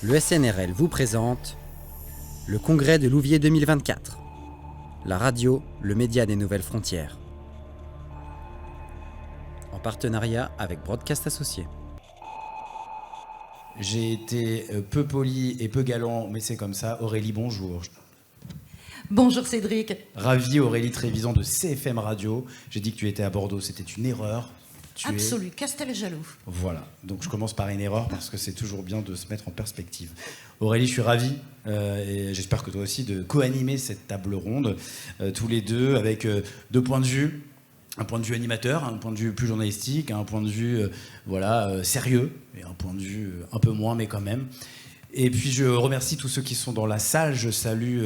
Le SNRL vous présente le Congrès de Louviers 2024. La radio, le média des nouvelles frontières. En partenariat avec Broadcast Associés. J'ai été peu poli et peu galant, mais c'est comme ça. Aurélie, bonjour. Bonjour Cédric. Ravi, Aurélie Trévisan de CFM Radio. J'ai dit que tu étais à Bordeaux, c'était une erreur. Absolu, Casteljaloux. Voilà, donc je commence par une erreur parce que c'est toujours bien de se mettre en perspective. Aurélie, je suis ravi, et j'espère que toi aussi, de co-animer cette table ronde, tous les deux, avec deux points de vue. Un point de vue animateur, un point de vue plus journalistique, un point de vue sérieux, et un point de vue un peu moins, mais quand même. Et puis je remercie tous ceux qui sont dans la salle. Je salue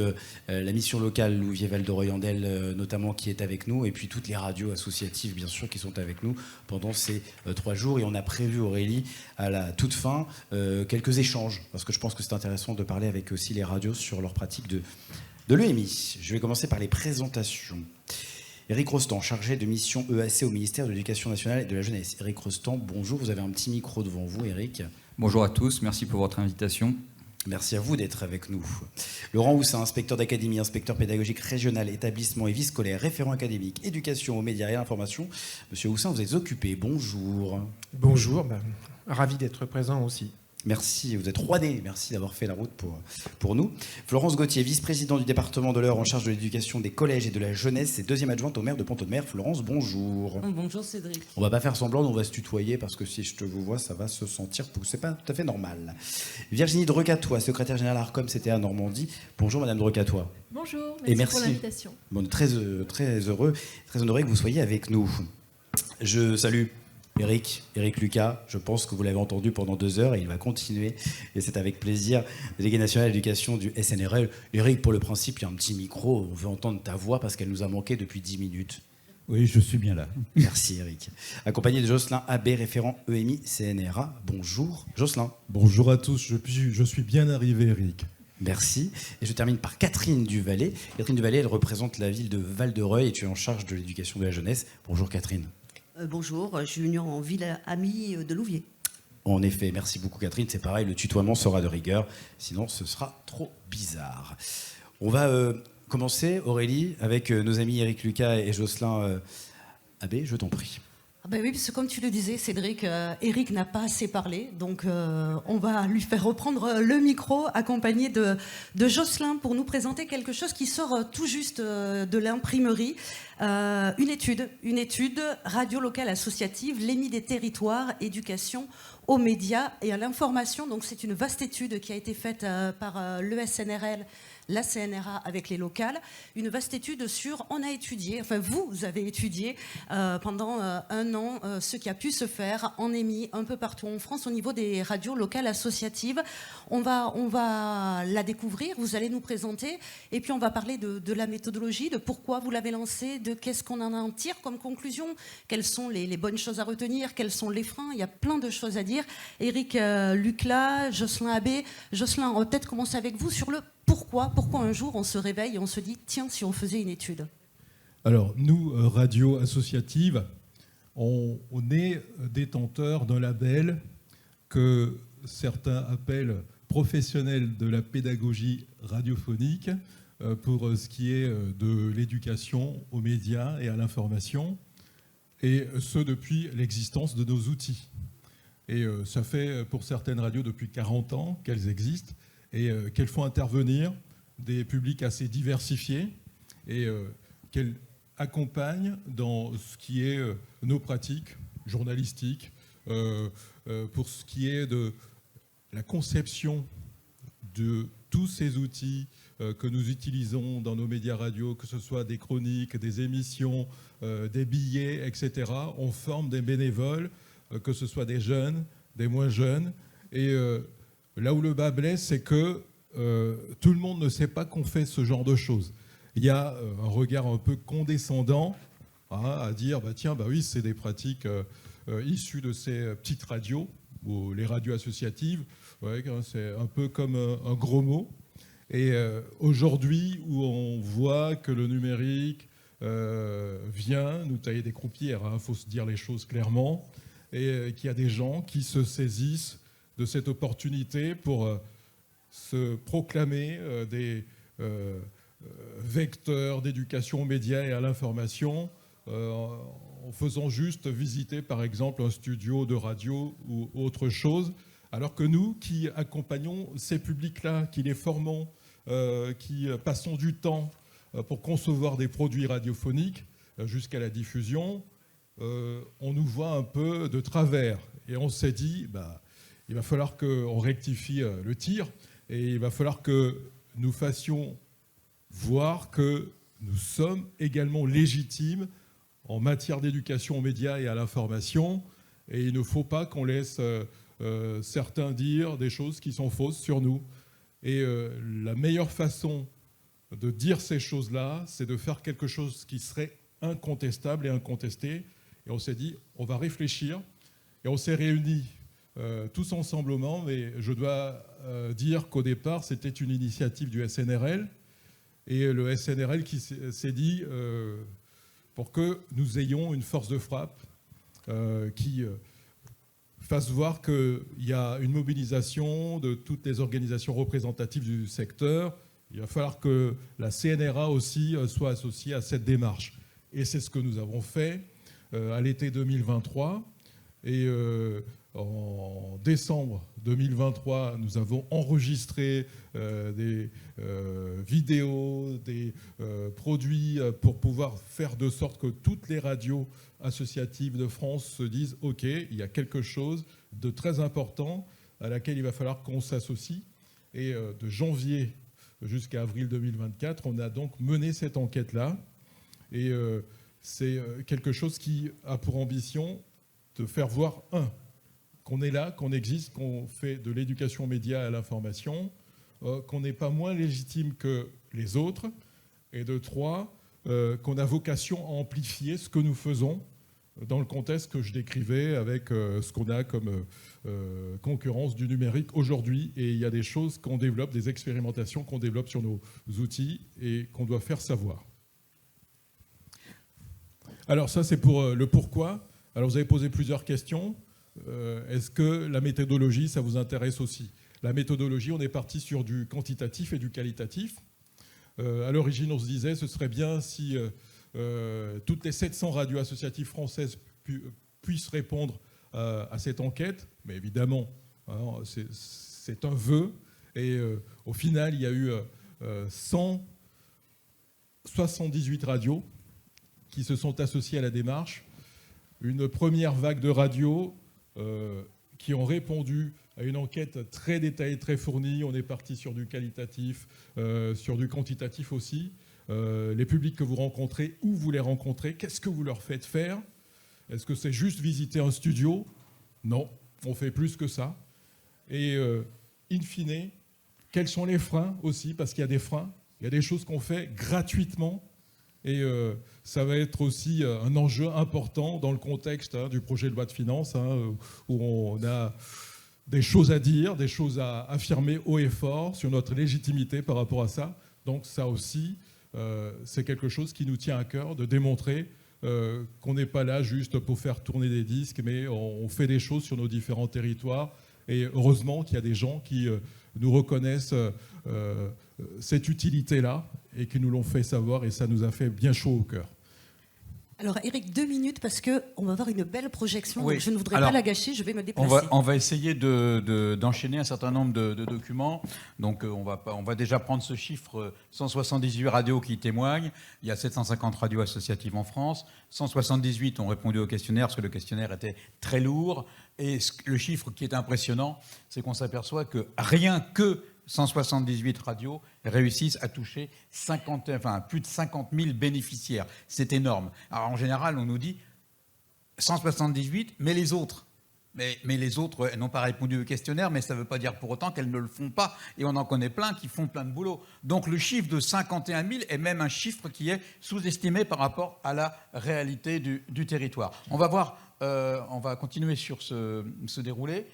la mission locale Louviers-Val de Royandel notamment qui est avec nous, et puis toutes les radios associatives bien sûr qui sont avec nous pendant ces 3 jours. Et on a prévu, Aurélie, à la toute fin, quelques échanges, parce que je pense que c'est intéressant de parler avec aussi les radios sur leur pratique de l'EMI. Je vais commencer par les présentations. Éric Rostand, chargé de mission EAC au ministère de l'Éducation nationale et de la jeunesse. Éric Rostand, bonjour, vous avez un petit micro devant vous, Éric. Bonjour à tous, merci pour votre invitation. Merci à vous d'être avec nous. Laurent Houssin, inspecteur d'académie, inspecteur pédagogique régional, établissement et vie scolaire, référent académique, éducation aux médias et à l'information. Monsieur Houssin, vous êtes occupé, bonjour. Bonjour, ravi d'être présent aussi. Merci, vous êtes 3D, merci d'avoir fait la route pour nous. Florence Gauthier, vice-présidente du département de l'Eure en charge de l'éducation des collèges et de la jeunesse et deuxième adjointe au maire de Pont-Audemer. Florence, bonjour. Bonjour Cédric. On va pas faire semblant, on va se tutoyer parce que si je te vous vois, ça va se sentir, c'est pas tout à fait normal. Virginie Drecatois, secrétaire générale Arcom CTA Normandie. Bonjour Madame Drecatois. Bonjour, merci pour l'invitation. Bon, très heureux, très honoré que vous soyez avec nous. Je salue Eric Lucas, je pense que vous l'avez entendu pendant 2 heures et il va continuer. Et c'est avec plaisir. Délégué national de l'éducation du SNRL. Eric, pour le principe, il y a un petit micro. On veut entendre ta voix parce qu'elle nous a manqué depuis 10 minutes. Oui, je suis bien là. Merci Eric. Accompagné de Jocelyn Abbé, référent EMI CNRA. Bonjour Jocelyn. Bonjour à tous, je suis bien arrivé Eric. Merci. Et je termine par Catherine Duvallée. Catherine Duvallée, elle représente la ville de Val-de-Reuil et tu es en charge de l'éducation de la jeunesse. Bonjour Catherine. Bonjour, je suis venue en ville amie de Louviers. En effet, merci beaucoup Catherine. C'est pareil, le tutoiement sera de rigueur, sinon ce sera trop bizarre. On va commencer, Aurélie, avec nos amis Éric Lucas et Jocelyn Abbé. Je t'en prie. Ah ben oui, parce que comme tu le disais, Cédric, Eric n'a pas assez parlé, donc on va lui faire reprendre le micro, accompagné de Jocelyn, pour nous présenter quelque chose qui sort tout juste de l'imprimerie. Une étude radio locale associative, l'EMI des territoires, éducation aux médias et à l'information. Donc c'est une vaste étude qui a été faite par l'ESNRL, la CNRA avec les locales, une vaste étude sur, vous avez étudié pendant 1 an ce qui a pu se faire en EMI un peu partout en France au niveau des radios locales associatives. On va la découvrir, vous allez nous présenter, et puis on va parler de la méthodologie, de pourquoi vous l'avez lancée, de qu'est-ce qu'on en tire comme conclusion, quelles sont les bonnes choses à retenir, quels sont les freins, il y a plein de choses à dire. Éric Lucas, Jocelyn Abbé. Jocelyn, on va peut-être commencer avec vous sur le pourquoi un jour on se réveille et on se dit tiens, si on faisait une étude. Alors nous, radio associative, on est détenteur d'un label que certains appellent professionnel de la pédagogie radiophonique pour ce qui est de l'éducation aux médias et à l'information, et ce depuis l'existence de nos outils. Et ça fait pour certaines radios depuis 40 ans qu'elles existent et qu'elles font intervenir des publics assez diversifiés et qu'elles accompagnent dans ce qui est nos pratiques journalistiques, pour ce qui est de la conception de tous ces outils que nous utilisons dans nos médias radio, que ce soit des chroniques, des émissions, des billets, etc. On forme des bénévoles, que ce soit des jeunes, des moins jeunes. Et là où le bas blesse, c'est que tout le monde ne sait pas qu'on fait ce genre de choses. Il y a un regard un peu condescendant à dire oui, c'est des pratiques issues de ces petites radios, ou les radios associatives. Ouais, c'est un peu comme un gros mot. Et aujourd'hui, où on voit que le numérique vient nous tailler des croupières, il faut se dire les choses clairement, et qu'il y a des gens qui se saisissent de cette opportunité pour se proclamer des vecteurs d'éducation aux médias et à l'information en faisant juste visiter par exemple un studio de radio ou autre chose, alors que nous qui accompagnons ces publics-là, qui les formons, qui passons du temps pour concevoir des produits radiophoniques jusqu'à la diffusion, on nous voit un peu de travers. Et on s'est dit, il va falloir qu'on rectifie le tir et il va falloir que nous fassions voir que nous sommes également légitimes en matière d'éducation aux médias et à l'information. Et il ne faut pas qu'on laisse certains dire des choses qui sont fausses sur nous. Et la meilleure façon de dire ces choses-là, c'est de faire quelque chose qui serait incontestable et incontesté. Et on s'est dit, on va réfléchir. Et on s'est réunis tous ensemble, mais je dois dire qu'au départ, c'était une initiative du SNRL. Et le SNRL qui s'est dit, pour que nous ayons une force de frappe qui fasse voir qu'il y a une mobilisation de toutes les organisations représentatives du secteur, il va falloir que la CNRA aussi soit associée à cette démarche. Et c'est ce que nous avons fait à l'été 2023. Et en décembre 2023, nous avons enregistré des vidéos, des produits pour pouvoir faire de sorte que toutes les radios associatives de France se disent « Ok, il y a quelque chose de très important à laquelle il va falloir qu'on s'associe ». Et de janvier jusqu'à avril 2024, on a donc mené cette enquête-là. Et c'est quelque chose qui a pour ambition de faire voir, qu'on est là, qu'on existe, qu'on fait de l'éducation aux médias et à l'information, qu'on n'est pas moins légitime que les autres, et de 3, qu'on a vocation à amplifier ce que nous faisons dans le contexte que je décrivais avec ce qu'on a comme concurrence du numérique aujourd'hui. Et il y a des choses qu'on développe, des expérimentations qu'on développe sur nos outils et qu'on doit faire savoir. Alors ça, c'est pour le pourquoi. Alors vous avez posé plusieurs questions. Est-ce que la méthodologie, ça vous intéresse aussi? La méthodologie, on est parti sur du quantitatif et du qualitatif. À l'origine, on se disait ce serait bien si toutes les 700 radios associatives françaises puissent répondre à cette enquête. Mais évidemment, hein, c'est un vœu. Et au final, il y a eu 178 radios qui se sont associées à la démarche. Une première vague de radios qui ont répondu à une enquête très détaillée, très fournie. On est parti sur du qualitatif, sur du quantitatif aussi. Les publics que vous rencontrez, où vous les rencontrez, qu'est-ce que vous leur faites faire? Est-ce que c'est juste visiter un studio? Non, on fait plus que ça. Et in fine, quels sont les freins aussi? Parce qu'il y a des freins, il y a des choses qu'on fait gratuitement. Et ça va être aussi un enjeu important dans le contexte du projet de loi de finances, où on a des choses à dire, des choses à affirmer haut et fort sur notre légitimité par rapport à ça. Donc ça aussi, c'est quelque chose qui nous tient à cœur de démontrer qu'on n'est pas là juste pour faire tourner des disques, mais on fait des choses sur nos différents territoires. Et heureusement qu'il y a des gens qui nous reconnaissent cette utilité-là et qui nous l'ont fait savoir, et ça nous a fait bien chaud au cœur. Alors Eric, 2 minutes parce qu'on va avoir une belle projection, Oui. donc je ne voudrais pas la gâcher, je vais me déplacer. On va essayer d'enchaîner un certain nombre de documents. Donc on va déjà prendre ce chiffre, 178 radios qui témoignent. Il y a 750 radios associatives en France. 178 ont répondu au questionnaire parce que le questionnaire était très lourd. Et le chiffre qui est impressionnant, c'est qu'on s'aperçoit que rien que 178 radios réussissent à toucher plus de 50 000 bénéficiaires. C'est énorme. Alors en général, on nous dit 178, mais les autres. Mais les autres, elles n'ont pas répondu au questionnaire, mais ça ne veut pas dire pour autant qu'elles ne le font pas. Et on en connaît plein qui font plein de boulot. Donc le chiffre de 51 000 est même un chiffre qui est sous-estimé par rapport à la réalité du territoire. On va voir, on va continuer sur ce déroulé.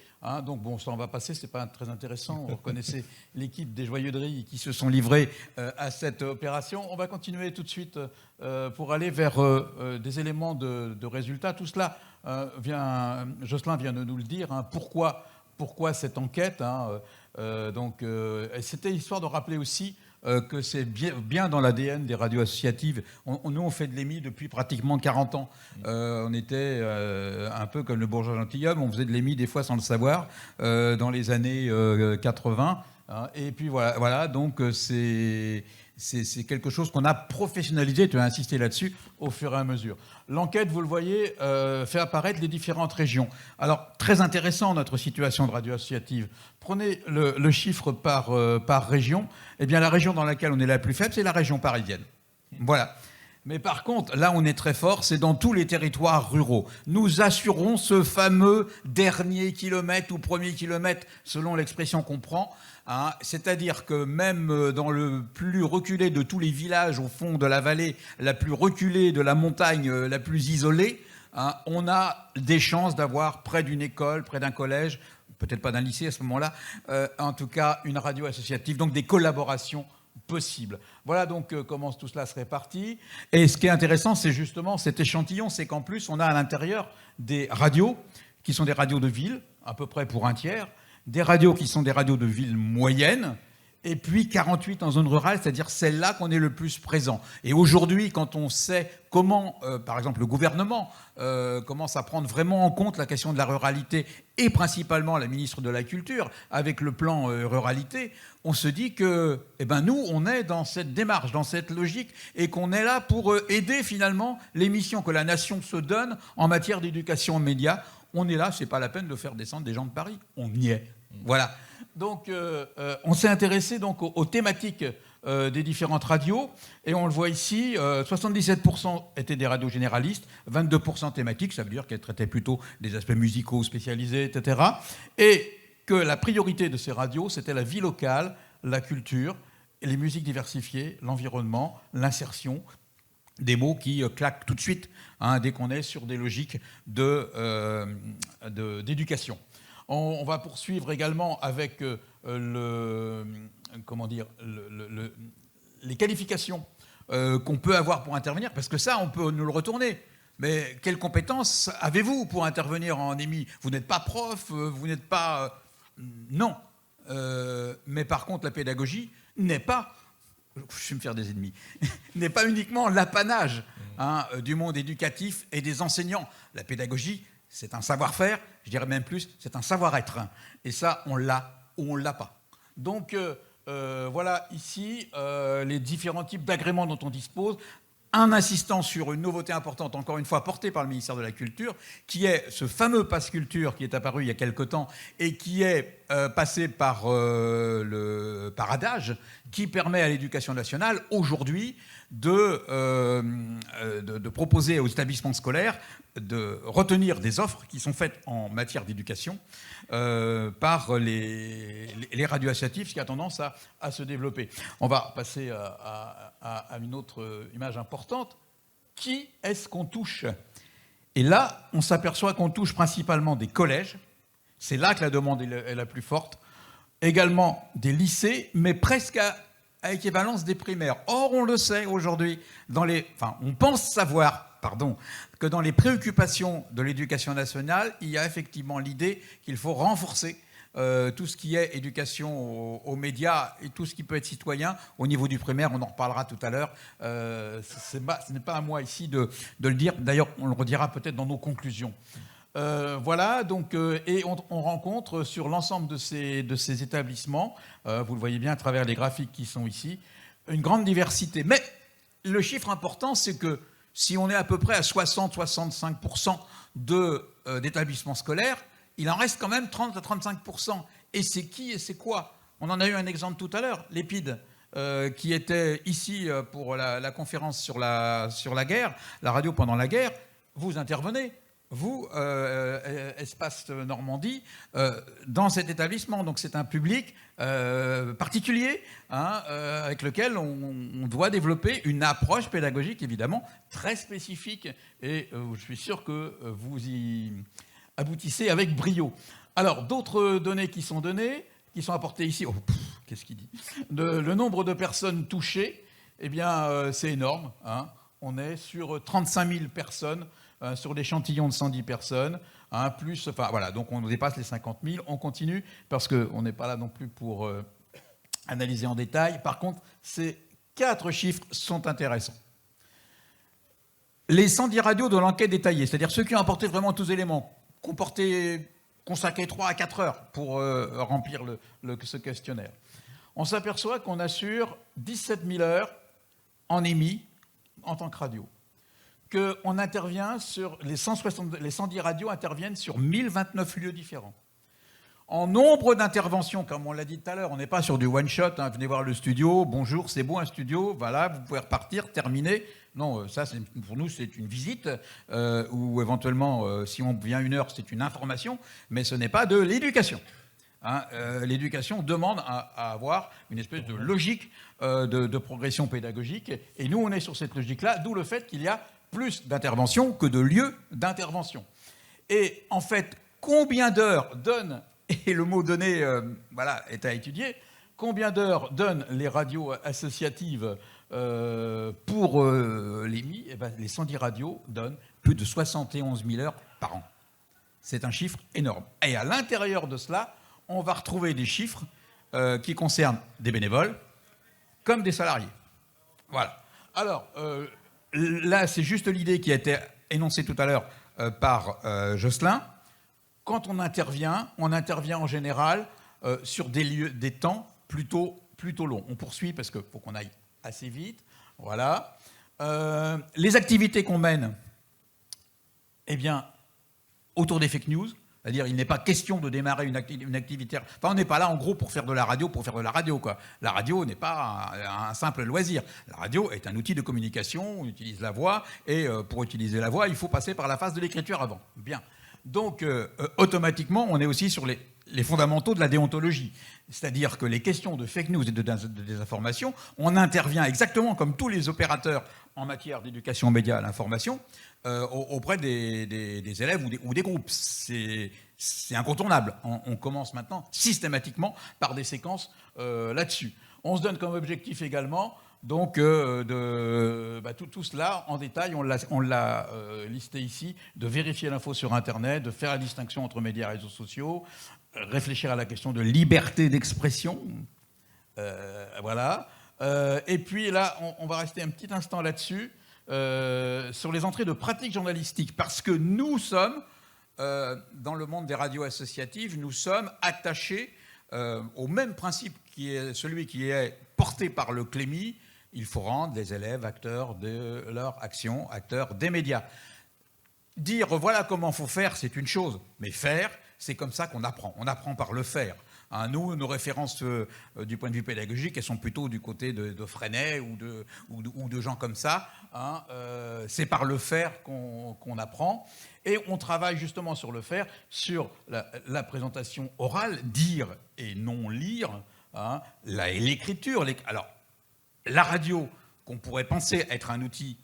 Donc bon, ça on va passer, c'est pas très intéressant. Vous reconnaissez l'équipe des Joyeux de Ries qui se sont livrés à cette opération. On va continuer tout de suite pour aller vers des éléments de résultats. Tout cela Jocelyn vient de nous le dire. Pourquoi cette enquête C'était histoire de rappeler aussi que c'est bien dans l'ADN des radios associatives. Nous, on fait de l'EMI depuis pratiquement 40 ans. On était un peu comme le bourgeois gentilhomme, on faisait de l'EMI des fois sans le savoir, dans les années 80. Hein, et puis voilà donc c'est quelque chose qu'on a professionnalisé, tu as insisté là-dessus, au fur et à mesure. L'enquête, vous le voyez, fait apparaître les différentes régions. Alors, très intéressant, notre situation de radio associative. Prenez le chiffre par région. Eh bien, la région dans laquelle on est la plus faible, c'est la région parisienne. Voilà. Mais par contre, là, on est très fort, c'est dans tous les territoires ruraux. Nous assurons ce fameux dernier kilomètre ou premier kilomètre, selon l'expression qu'on prend. Hein, c'est-à-dire que même dans le plus reculé de tous les villages au fond de la vallée, la plus reculée de la montagne, la plus isolée, hein, on a des chances d'avoir près d'une école, près d'un collège, peut-être pas d'un lycée à ce moment-là, en tout cas une radio associative, donc des collaborations possibles. Voilà donc comment tout cela se répartit. Et ce qui est intéressant, c'est justement cet échantillon, c'est qu'en plus, on a à l'intérieur des radios qui sont des radios de ville, à peu près pour un tiers, des radios qui sont des radios de ville moyenne, et puis 48 en zone rurale, c'est-à-dire celle-là qu'on est le plus présent. Et aujourd'hui, quand on sait comment, par exemple, le gouvernement commence à prendre vraiment en compte la question de la ruralité, et principalement la ministre de la Culture, avec le plan ruralité, on se dit que nous, on est dans cette démarche, dans cette logique, et qu'on est là pour aider finalement les missions que la nation se donne en matière d'éducation aux médias. On est là, c'est pas la peine de faire descendre des gens de Paris. On y est. Voilà. Donc, on s'est intéressé donc aux thématiques des différentes radios, et on le voit ici, 77% étaient des radios généralistes, 22% thématiques, ça veut dire qu'elles traitaient plutôt des aspects musicaux spécialisés, etc. Et que la priorité de ces radios, c'était la vie locale, la culture, les musiques diversifiées, l'environnement, l'insertion, des mots qui claquent tout de suite, hein, dès qu'on est sur des logiques d'éducation. On va poursuivre également avec les qualifications qu'on peut avoir pour intervenir, parce que ça, on peut nous le retourner. Mais quelles compétences avez-vous pour intervenir en EMI ? Vous n'êtes pas prof, vous n'êtes pas... non. Mais par contre, la pédagogie n'est pas... Je vais me faire des ennemis. n'est pas uniquement l'apanage du monde éducatif et des enseignants. La pédagogie, c'est un savoir-faire, je dirais même plus, c'est un savoir-être. Et ça, on l'a ou on ne l'a pas. Donc, voilà ici les différents types d'agréments dont on dispose. Un insistant sur une nouveauté importante, encore une fois portée par le ministère de la Culture, qui est ce fameux Pass Culture qui est apparu il y a quelque temps et qui est passé par adage, qui permet à l'Éducation nationale aujourd'hui de proposer aux établissements scolaires de retenir des offres qui sont faites en matière d'éducation par les radios associatives, ce qui a tendance à se développer. On va passer à une autre image importante. Qui est-ce qu'on touche ? Et là, on s'aperçoit qu'on touche principalement des collèges. C'est là que la demande est la plus forte. Également des lycées, mais presque à équivalence des primaires. Or, on le sait aujourd'hui, on pense savoir, que dans les préoccupations de l'éducation nationale, il y a effectivement l'idée qu'il faut renforcer tout ce qui est éducation aux médias et tout ce qui peut être citoyen au niveau du primaire. On en reparlera tout à l'heure. Ce n'est pas à moi ici de le dire. D'ailleurs, on le redira peut-être dans nos conclusions. Voilà, donc, et on rencontre sur l'ensemble de ces établissements, vous le voyez bien à travers les graphiques qui sont ici, une grande diversité. Mais le chiffre important, c'est que si on est à peu près à 60-65% d'établissements scolaires, il en reste quand même 30 à 35%. Et c'est qui et c'est quoi ? On en a eu un exemple tout à l'heure, l'EPID, qui était ici pour la conférence sur la guerre, la radio pendant la guerre. Vous intervenez, vous, Espace Normandie, dans cet établissement. Donc c'est un public particulier avec lequel on doit développer une approche pédagogique, évidemment, très spécifique. Et je suis sûr que vous y aboutissez avec brio. Alors, d'autres données qui sont apportées ici. Oh, qu'est-ce qu'il dit ? Le nombre de personnes touchées, eh bien, c'est énorme. On est sur 35 000 personnes sur l'échantillon de 110 personnes, voilà, donc on dépasse les 50 000, on continue, parce qu'on n'est pas là non plus pour analyser en détail. Par contre, ces 4 chiffres sont intéressants. Les 110 radios de l'enquête détaillée, c'est-à-dire ceux qui ont apporté vraiment tous les éléments, consacré 3 à 4 heures pour remplir ce questionnaire. On s'aperçoit qu'on assure 17 000 heures en émis en tant que radio. Qu'on intervient sur les 110 radios interviennent sur 1029 lieux différents. En nombre d'interventions, comme on l'a dit tout à l'heure, on n'est pas sur du one-shot, hein, venez voir le studio, bonjour, c'est beau un studio, voilà, vous pouvez repartir, terminer. Non, ça, pour nous, c'est une visite, ou éventuellement, si on vient 1 heure, c'est une information, mais ce n'est pas de l'éducation. Hein, l'éducation demande à avoir une espèce de logique de progression pédagogique, et nous, on est sur cette logique-là, d'où le fait qu'il y a plus d'interventions que de lieux d'intervention. Et en fait, combien d'heures donne, et le mot donné voilà, est à étudier, combien d'heures donnent les radios associatives pour l'EMI? Eh ben, les 110 radios donnent plus de 71 000 heures par an. C'est un chiffre énorme. Et à l'intérieur de cela, on va retrouver des chiffres qui concernent des bénévoles comme des salariés. Voilà. Alors, là, c'est juste l'idée qui a été énoncée tout à l'heure par Jocelyn. Quand on intervient en général sur des temps plutôt longs. On poursuit parce qu'il faut qu'on aille assez vite. Voilà. Les activités qu'on mène, eh bien, autour des fake news, c'est-à-dire il n'est pas question de démarrer une activité... Enfin, on n'est pas là, en gros, pour faire de la radio, quoi. La radio n'est pas un simple loisir. La radio est un outil de communication, on utilise la voix, et pour utiliser la voix, il faut passer par la phase de l'écriture avant. Bien. Donc, automatiquement, on est aussi sur les fondamentaux de la déontologie. C'est-à-dire que les questions de fake news et de désinformation, on intervient exactement comme tous les opérateurs en matière d'éducation aux médias à l'information auprès des élèves ou des groupes. C'est incontournable. On commence maintenant systématiquement par des séquences là-dessus. On se donne comme objectif également donc tout cela en détail, on l'a listé ici, de vérifier l'info sur Internet, de faire la distinction entre médias et réseaux sociaux, réfléchir à la question de liberté d'expression, voilà. Et puis là, on va rester un petit instant là-dessus, sur les entrées de pratiques journalistiques, parce que nous sommes, dans le monde des radios associatives, nous sommes attachés au même principe qui est celui qui est porté par le Clémy. Il faut rendre les élèves acteurs de leur action, acteurs des médias. Dire voilà comment il faut faire, c'est une chose, mais faire, c'est comme ça qu'on apprend. On apprend par le faire. Hein, nous, nos références du point de vue pédagogique, elles sont plutôt du côté de Freinet ou de gens comme ça. Hein, c'est par le faire qu'on apprend. Et on travaille justement sur le faire, sur la présentation orale, dire et non lire, hein, l'écriture. Alors, la radio, qu'on pourrait penser être un outil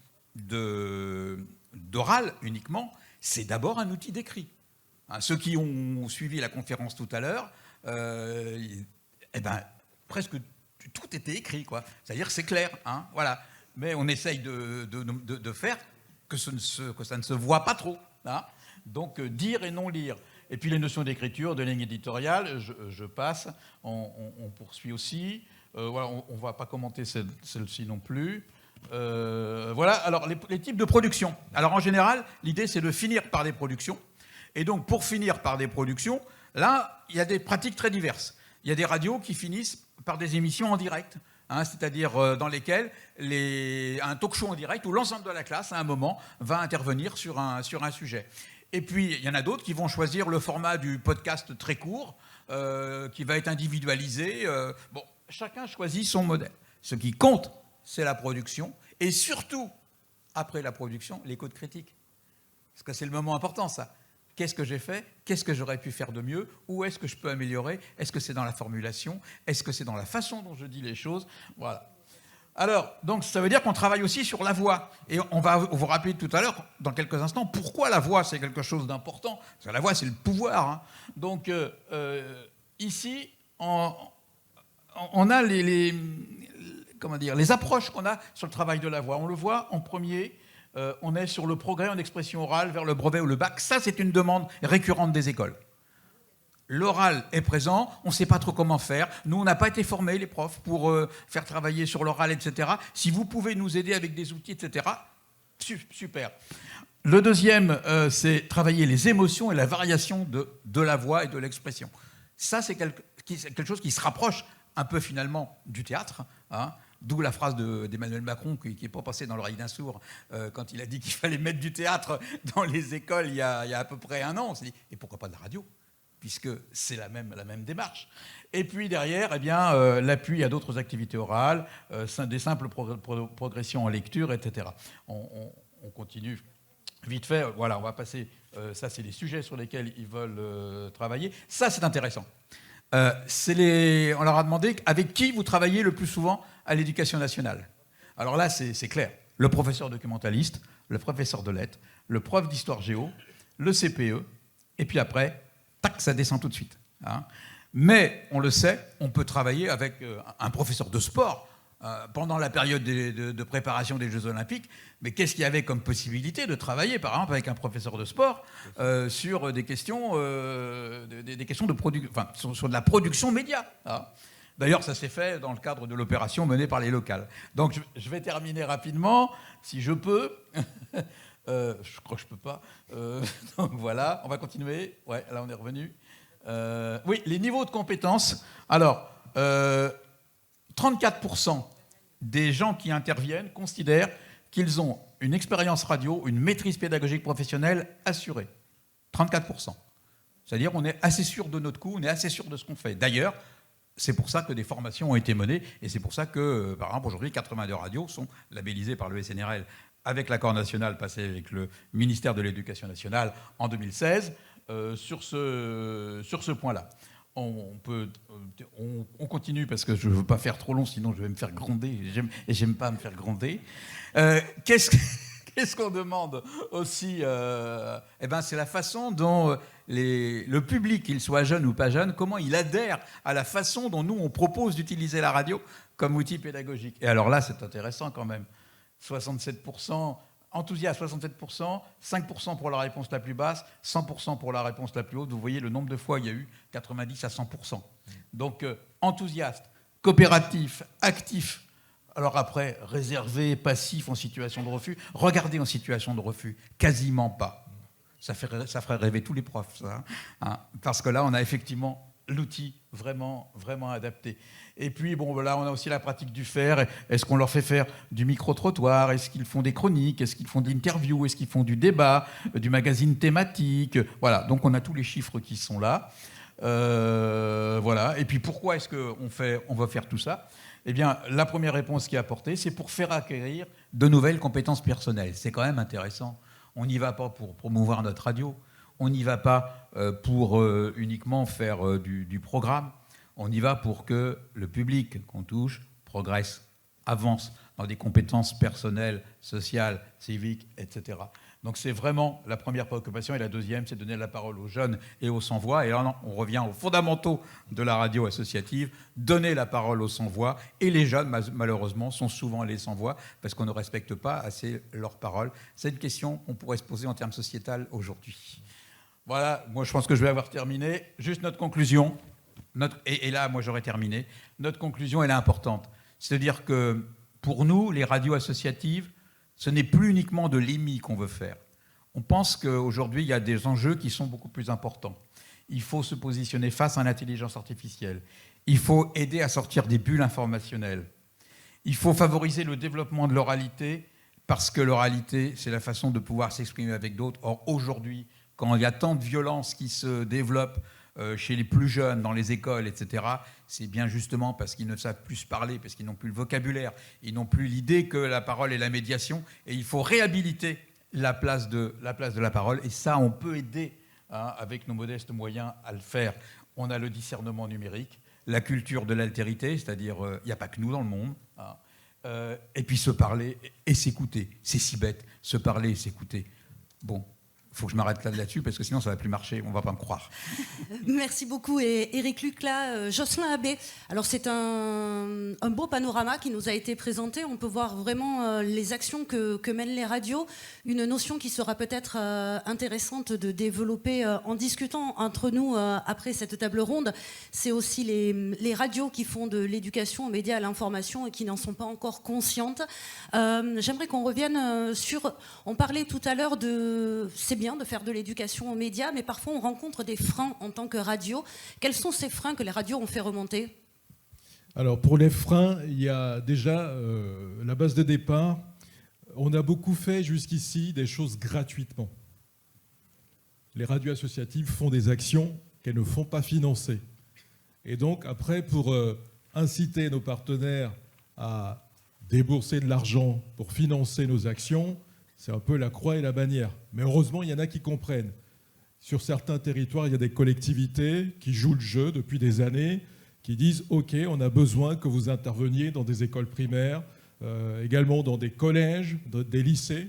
d'oral uniquement, c'est d'abord un outil d'écrit. Hein, ceux qui ont suivi la conférence tout à l'heure, presque tout était écrit, quoi. C'est-à-dire c'est clair, hein, voilà. Mais on essaye de faire que ça ne se voit pas trop. Hein. Donc dire et non lire. Et puis les notions d'écriture, de ligne éditoriale, je passe, on poursuit aussi. Voilà, on ne va pas commenter celle-ci non plus. Voilà, alors les types de production. Alors en général, l'idée c'est de finir par des productions. Et donc pour finir par des productions, là, il y a des pratiques très diverses. Il y a des radios qui finissent par des émissions en direct, hein, c'est-à-dire dans lesquelles un talk-show en direct où l'ensemble de la classe, à un moment, va intervenir sur un sujet. Et puis, il y en a d'autres qui vont choisir le format du podcast très court, qui va être individualisé. Bon, chacun choisit son modèle. Ce qui compte, c'est la production. Et surtout, après la production, l'écoute critique. Parce que c'est le moment important, ça. Qu'est-ce que j'ai fait? Qu'est-ce que j'aurais pu faire de mieux? Où est-ce que je peux améliorer? Est-ce que c'est dans la formulation? Est-ce que c'est dans la façon dont je dis les choses? Voilà. Alors, donc, ça veut dire qu'on travaille aussi sur la voix. Et on va vous rappeler tout à l'heure, dans quelques instants, pourquoi la voix, c'est quelque chose d'important. Parce que la voix, c'est le pouvoir. Hein. Donc, ici, on a les approches qu'on a sur le travail de la voix. On le voit en premier on est sur le progrès en expression orale vers le brevet ou le bac. Ça, c'est une demande récurrente des écoles. L'oral est présent, on ne sait pas trop comment faire. Nous, on n'a pas été formés, les profs, pour faire travailler sur l'oral, etc. Si vous pouvez nous aider avec des outils, etc., super. Le deuxième, c'est travailler les émotions et la variation de la voix et de l'expression. Ça, c'est quelque chose qui se rapproche un peu finalement du théâtre, hein, d'où la phrase d'Emmanuel Macron qui n'est pas passée dans l'oreille d'un sourd quand il a dit qu'il fallait mettre du théâtre dans les écoles il y a à peu près un an. On s'est dit, et pourquoi pas de la radio, puisque c'est la même démarche. Et puis derrière, eh bien, l'appui à d'autres activités orales, des simples progressions en lecture, etc. On continue vite fait. Voilà, on va passer. Ça, c'est les sujets sur lesquels ils veulent travailler. Ça, c'est intéressant. On leur a demandé avec qui vous travaillez le plus souvent à l'Éducation nationale. Alors là, c'est clair. Le professeur documentaliste, le professeur de lettres, le prof d'histoire géo, le CPE, et puis après, tac, ça descend tout de suite. Hein. Mais, on le sait, on peut travailler avec un professeur de sport pendant la période de préparation des Jeux Olympiques. Mais qu'est-ce qu'il y avait comme possibilité de travailler, par exemple, avec un professeur de sport sur des questions, sur de la production média. Hein. D'ailleurs, ça s'est fait dans le cadre de l'opération menée par les locales. Donc, je vais terminer rapidement, si je peux. Je crois que je ne peux pas. Donc, voilà, on va continuer. Ouais, là, on est revenu. Oui, les niveaux de compétences. Alors, 34% des gens qui interviennent considèrent qu'ils ont une expérience radio, une maîtrise pédagogique professionnelle assurée. 34%. C'est-à-dire qu'on est assez sûr de notre coup, on est assez sûr de ce qu'on fait. D'ailleurs, c'est pour ça que des formations ont été menées, et c'est pour ça que, par exemple, aujourd'hui, 82 radios sont labellisées par le SNRL avec l'accord national passé avec le ministère de l'Éducation nationale en 2016 sur ce point-là. On continue parce que je ne veux pas faire trop long, sinon je vais me faire gronder. Et j'aime pas me faire gronder. Qu'est-ce qu'on demande aussi c'est la façon dont le public, qu'il soit jeune ou pas jeune, comment il adhère à la façon dont nous, on propose d'utiliser la radio comme outil pédagogique. Et alors là, c'est intéressant quand même. 67%... enthousiasme, 67%, 5% pour la réponse la plus basse, 100% pour la réponse la plus haute. Vous voyez le nombre de fois, il y a eu 90 à 100%. Donc, enthousiaste, coopératif, actif. Alors après, réservé, passif, en situation de refus. Regardez en situation de refus, quasiment pas. Ça ferait rêver tous les profs, ça. Hein, parce que là, on a effectivement l'outil vraiment, vraiment adapté. Et puis, bon, là, on a aussi la pratique du faire. Est-ce qu'on leur fait faire du micro-trottoir? Est-ce qu'ils font des chroniques? Est-ce qu'ils font de l'interview? Est-ce qu'ils font du débat? Du magazine thématique? Voilà, donc on a tous les chiffres qui sont là. Voilà. Et puis, pourquoi est-ce qu'on va faire tout ça? Eh bien, la première réponse qui est apportée, c'est pour faire acquérir de nouvelles compétences personnelles. C'est quand même intéressant. On n'y va pas pour promouvoir notre radio. On n'y va pas pour uniquement faire du programme. On y va pour que le public qu'on touche progresse, avance dans des compétences personnelles, sociales, civiques, etc. Donc c'est vraiment la première préoccupation. Et la deuxième, c'est donner la parole aux jeunes et aux sans-voix. Et là, on revient aux fondamentaux de la radio associative, donner la parole aux sans-voix. Et les jeunes, malheureusement, sont souvent les sans-voix parce qu'on ne respecte pas assez leur parole. C'est une question qu'on pourrait se poser en termes sociétal aujourd'hui. Voilà, moi je pense que je vais avoir terminé. Juste notre conclusion. Et là, moi, j'aurais terminé. Notre conclusion, elle est importante. C'est-à-dire que, pour nous, les radios associatives, ce n'est plus uniquement de l'EMI qu'on veut faire. On pense qu'aujourd'hui, il y a des enjeux qui sont beaucoup plus importants. Il faut se positionner face à l'intelligence artificielle. Il faut aider à sortir des bulles informationnelles. Il faut favoriser le développement de l'oralité, parce que l'oralité, c'est la façon de pouvoir s'exprimer avec d'autres. Or, aujourd'hui, quand il y a tant de violence qui se développe chez les plus jeunes, dans les écoles, etc., c'est bien justement parce qu'ils ne savent plus se parler, parce qu'ils n'ont plus le vocabulaire, ils n'ont plus l'idée que la parole est la médiation, et il faut réhabiliter la place de la parole, et ça, on peut aider, hein, avec nos modestes moyens, à le faire. On a le discernement numérique, la culture de l'altérité, c'est-à-dire, il n'y a pas que nous dans le monde, hein, et puis se parler et s'écouter. C'est si bête, se parler et s'écouter. Bon. faut que je m'arrête là-dessus parce que sinon ça va plus marcher, on va pas me croire. Merci beaucoup Éric Lucas. Jocelyn Abbé, alors c'est un beau panorama qui nous a été présenté. On peut voir vraiment les actions que mènent les radios. Une notion qui sera peut-être intéressante de développer en discutant entre nous après cette table ronde. C'est aussi les radios qui font de l'éducation aux médias, à l'information et qui n'en sont pas encore conscientes. J'aimerais qu'on revienne sur... On parlait tout à l'heure de... C'est bien de faire de l'éducation aux médias, mais parfois on rencontre des freins en tant que radio. Quels sont ces freins que les radios ont fait remonter ? Alors pour les freins, il y a déjà la base de départ. On a beaucoup fait jusqu'ici des choses gratuitement. Les radios associatives font des actions qu'elles ne font pas financer. Et donc après, pour inciter nos partenaires à débourser de l'argent pour financer nos actions, c'est un peu la croix et la bannière. Mais heureusement, il y en a qui comprennent. Sur certains territoires, il y a des collectivités qui jouent le jeu depuis des années, qui disent « Ok, on a besoin que vous interveniez dans des écoles primaires, également dans des collèges, des lycées. »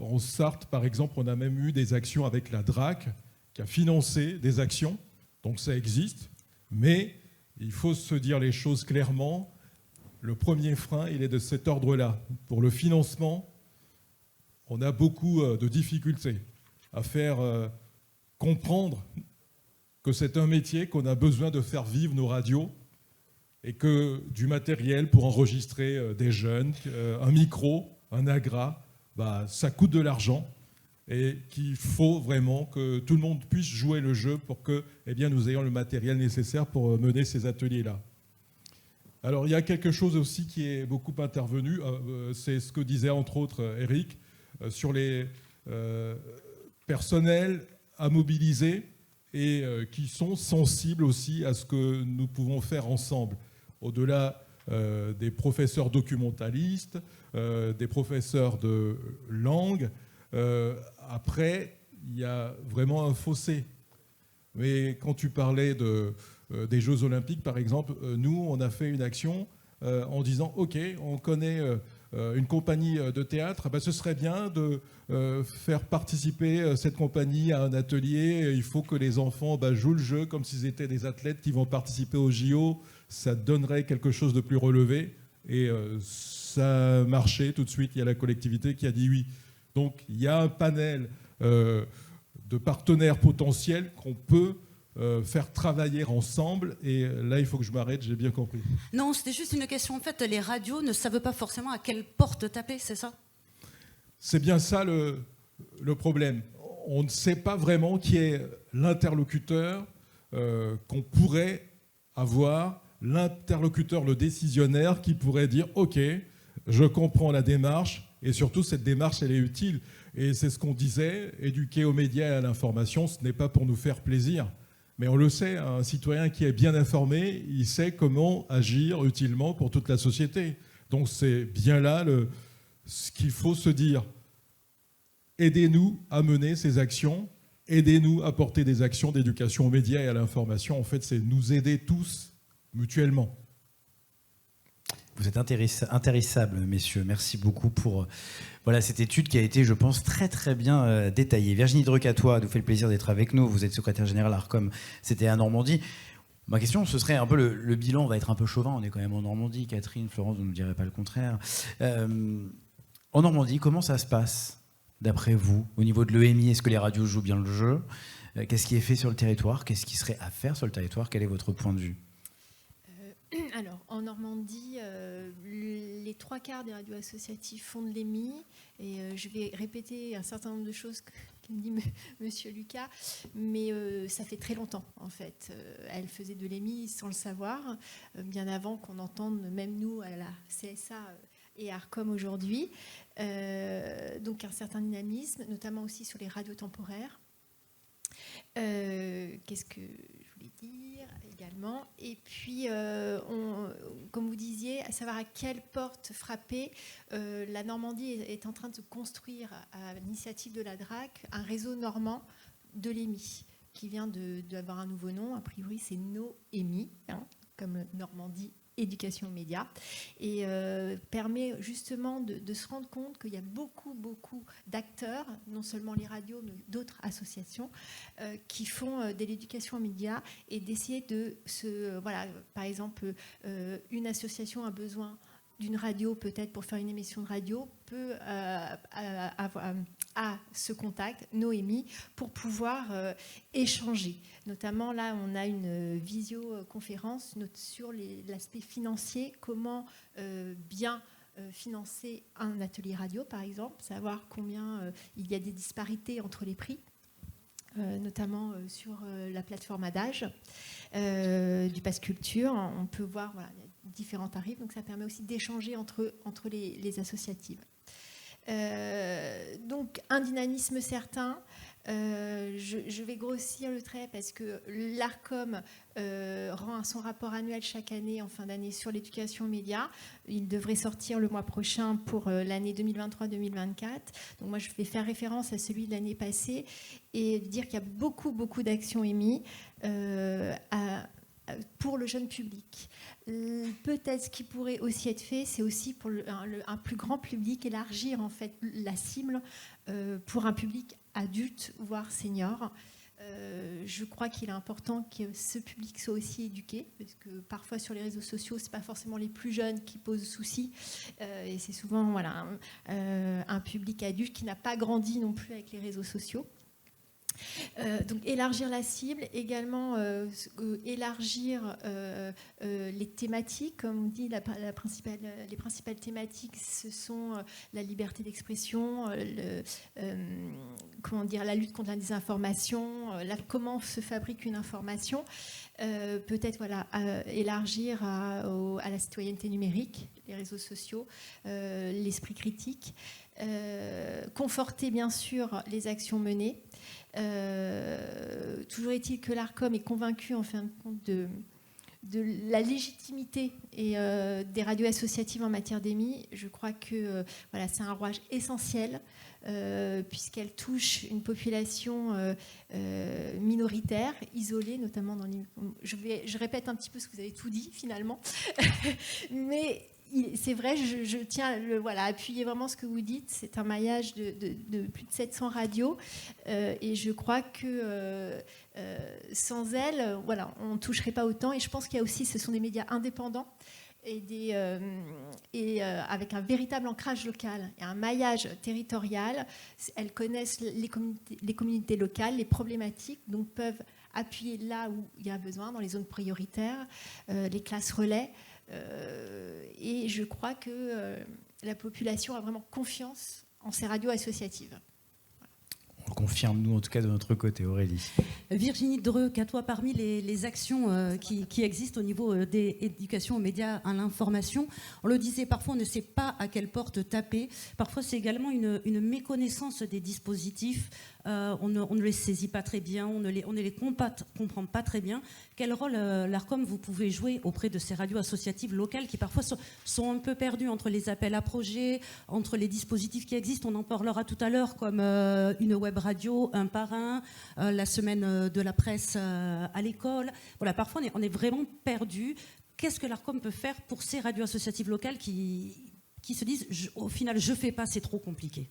En Sarthe, par exemple, on a même eu des actions avec la DRAC, qui a financé des actions. Donc ça existe. Mais il faut se dire les choses clairement. Le premier frein, il est de cet ordre-là. Pour le financement, on a beaucoup de difficultés à faire comprendre que c'est un métier, qu'on a besoin de faire vivre nos radios et que du matériel pour enregistrer des jeunes, un micro, un agra, ça coûte de l'argent et qu'il faut vraiment que tout le monde puisse jouer le jeu pour que nous ayons le matériel nécessaire pour mener ces ateliers-là. Alors il y a quelque chose aussi qui est beaucoup intervenu, c'est ce que disait entre autres Éric, sur les personnels à mobiliser et qui sont sensibles aussi à ce que nous pouvons faire ensemble, au-delà des professeurs documentalistes, des professeurs de langue. Après, il y a vraiment un fossé. Mais quand tu parlais des Jeux Olympiques, par exemple, nous, on a fait une action en disant « Ok, on connaît une compagnie de théâtre, ce serait bien de faire participer cette compagnie à un atelier. Il faut que les enfants jouent le jeu comme s'ils étaient des athlètes qui vont participer au JO. Ça donnerait quelque chose de plus relevé. » Et ça a marché tout de suite. Il y a la collectivité qui a dit oui. Donc il y a un panel de partenaires potentiels qu'on peut faire travailler ensemble. Et là, il faut que je m'arrête, j'ai bien compris. Non, c'était juste une question. En fait, les radios ne savent pas forcément à quelle porte taper, c'est ça ? C'est bien ça le problème. On ne sait pas vraiment qui est l'interlocuteur qu'on pourrait avoir, l'interlocuteur, le décisionnaire qui pourrait dire « Ok, je comprends la démarche et surtout cette démarche, elle est utile. » Et c'est ce qu'on disait, éduquer aux médias et à l'information, ce n'est pas pour nous faire plaisir. Mais on le sait, un citoyen qui est bien informé, il sait comment agir utilement pour toute la société. Donc c'est bien là ce qu'il faut se dire. Aidez-nous à mener ces actions, aidez-nous à porter des actions d'éducation aux médias et à l'information. En fait, c'est nous aider tous mutuellement. Vous êtes intarissables, messieurs. Merci beaucoup pour cette étude qui a été, je pense, très très bien détaillée. Virginie Dreux-Catois nous fait le plaisir d'être avec nous. Vous êtes secrétaire générale Arcom, c'était à Normandie. Ma question, ce serait un peu le bilan. On va être un peu chauvin, on est quand même en Normandie. Catherine, Florence, vous ne me direz pas le contraire. En Normandie, comment ça se passe, d'après vous, au niveau de l'EMI? Est-ce que les radios jouent bien le jeu? Qu'est-ce qui est fait sur le territoire? Qu'est-ce qui serait à faire sur le territoire? Quel est votre point de vue? Alors, en Normandie, les 3/4 des radios associatives font de l'EMI. Et je vais répéter un certain nombre de choses que me dit Monsieur Lucas, mais ça fait très longtemps, en fait. Elle faisait de l'EMI sans le savoir, bien avant qu'on entende, même nous, à la CSA et Arcom aujourd'hui. Donc, un certain dynamisme, notamment aussi sur les radios temporaires. Qu'est-ce que je voulais dire également? Et puis, comme vous disiez, à savoir à quelle porte frapper, la Normandie est en train de construire, à l'initiative de la DRAC, un réseau normand de l'EMI, qui vient d'avoir un nouveau nom. A priori, c'est NoEMI, comme Normandie Éducation Média, et permet justement de se rendre compte qu'il y a beaucoup d'acteurs, non seulement les radios, mais d'autres associations, qui font de l'éducation aux médias, et d'essayer de par exemple, une association a besoin d'une radio, peut-être pour faire une émission de radio, peut avoir ce contact, Noémie, pour pouvoir échanger. Notamment, là, on a une visioconférence sur l'aspect financier, comment bien financer un atelier radio, par exemple, savoir combien il y a des disparités entre les prix, notamment sur la plateforme Adage du Pass Culture. On peut voir différents tarifs, donc ça permet aussi d'échanger entre les associatives. Donc un dynamisme certain. Je vais grossir le trait parce que l'ARCOM rend son rapport annuel chaque année en fin d'année sur l'éducation aux médias. Il devrait sortir le mois prochain pour l'année 2023-2024. Donc moi je vais faire référence à celui de l'année passée et dire qu'il y a beaucoup d'actions émises pour le jeune public. Peut-être ce qui pourrait aussi être fait, c'est aussi pour un plus grand public, élargir en fait la cible pour un public adulte, voire senior. Je crois qu'il est important que ce public soit aussi éduqué, parce que parfois sur les réseaux sociaux, c'est pas forcément les plus jeunes qui posent souci, et c'est souvent un public adulte qui n'a pas grandi non plus avec les réseaux sociaux. Donc élargir la cible, également élargir les thématiques, comme on dit, les principales thématiques, ce sont la liberté d'expression, la lutte contre la désinformation, comment se fabrique une information, peut-être élargir à la citoyenneté numérique, les réseaux sociaux, l'esprit critique, conforter bien sûr les actions menées. Toujours est-il que l'ARCOM est convaincu en fin de compte de la légitimité des radios associatives en matière d'émis. Je crois que c'est un rouage essentiel puisqu'elle touche une population minoritaire, isolée, notamment dans les... Je répète un petit peu ce que vous avez tout dit finalement, mais c'est vrai, je tiens à appuyer vraiment ce que vous dites. C'est un maillage de plus de 700 radios et je crois que sans elles, on ne toucherait pas autant. Et je pense qu'il y a aussi, ce sont des médias indépendants et avec un véritable ancrage local et un maillage territorial. Elles connaissent les communautés locales, les problématiques, donc peuvent appuyer là où il y a besoin, dans les zones prioritaires, les classes relais. Et je crois que la population a vraiment confiance en ces radios associatives. On le confirme, nous, en tout cas, de notre côté. Aurélie. Virginie Dreux, qu'à toi, parmi les actions qui existent au niveau des éducations aux médias, à l'information, on le disait, parfois on ne sait pas à quelle porte taper. Parfois c'est également une méconnaissance des dispositifs. On ne les saisit pas très bien, on ne les comprend pas très bien. Quel rôle, l'ARCOM, vous pouvez jouer auprès de ces radios associatives locales qui parfois sont un peu perdues entre les appels à projets, entre les dispositifs qui existent? On en parlera tout à l'heure, comme une web radio, un par un, la semaine de la presse à l'école. Parfois on est vraiment perdu. Qu'est-ce que l'ARCOM peut faire pour ces radios associatives locales qui se disent au final je fais pas, c'est trop compliqué?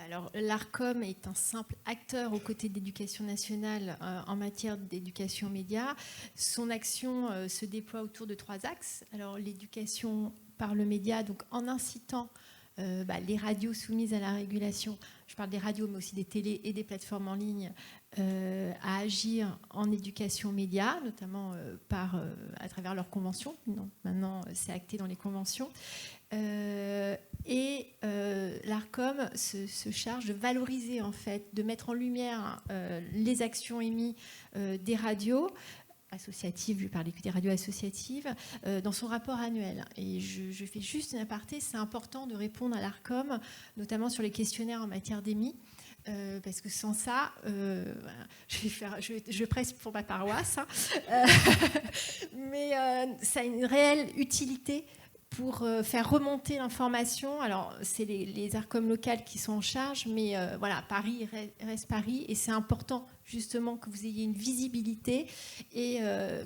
Alors, l'ARCOM est un simple acteur aux côtés de l'Éducation nationale en matière d'éducation aux médias. Son action se déploie autour de 3 axes. Alors, l'éducation par le média, donc en incitant les radios soumises à la régulation, je parle des radios mais aussi des télés et des plateformes en ligne, à agir en éducation aux médias, notamment à travers leurs conventions. Maintenant, c'est acté dans les conventions. L'ARCOM se charge de valoriser, en fait, de mettre en lumière les actions émises des radios associatives, je vais parler que des radios associatives, dans son rapport annuel. Et je fais juste une aparté, c'est important de répondre à l'ARCOM, notamment sur les questionnaires en matière d'émis, parce que sans ça, je presse pour ma paroisse, mais ça a une réelle utilité pour faire remonter l'information. Alors, c'est les ARCOM locales qui sont en charge, mais Paris reste Paris, et c'est important justement que vous ayez une visibilité et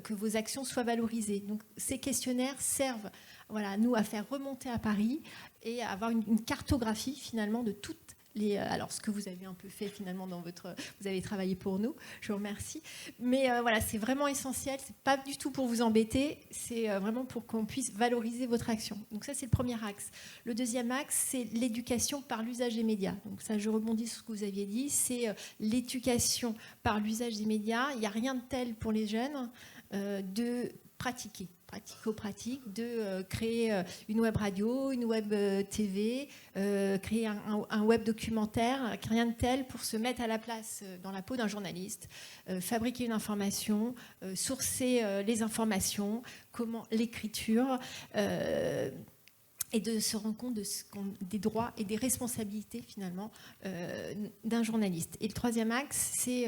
que vos actions soient valorisées. Donc ces questionnaires servent, voilà, nous, à faire remonter à Paris et à avoir une cartographie finalement de toutes alors ce que vous avez un peu fait finalement vous avez travaillé pour nous, je vous remercie. Mais voilà, c'est vraiment essentiel, c'est pas du tout pour vous embêter, c'est vraiment pour qu'on puisse valoriser votre action. Donc ça, c'est le premier axe. Le deuxième axe, c'est l'éducation par l'usage des médias. Donc ça, je rebondis sur ce que vous aviez dit, c'est l'éducation par l'usage des médias. Il n'y a rien de tel pour les jeunes de pratico-pratique, de créer une web radio, une web TV, créer un web documentaire, rien de tel pour se mettre à la place dans la peau d'un journaliste, fabriquer une information, sourcer les informations, comment l'écriture, et de se rendre compte des droits et des responsabilités finalement d'un journaliste. Et le troisième axe, c'est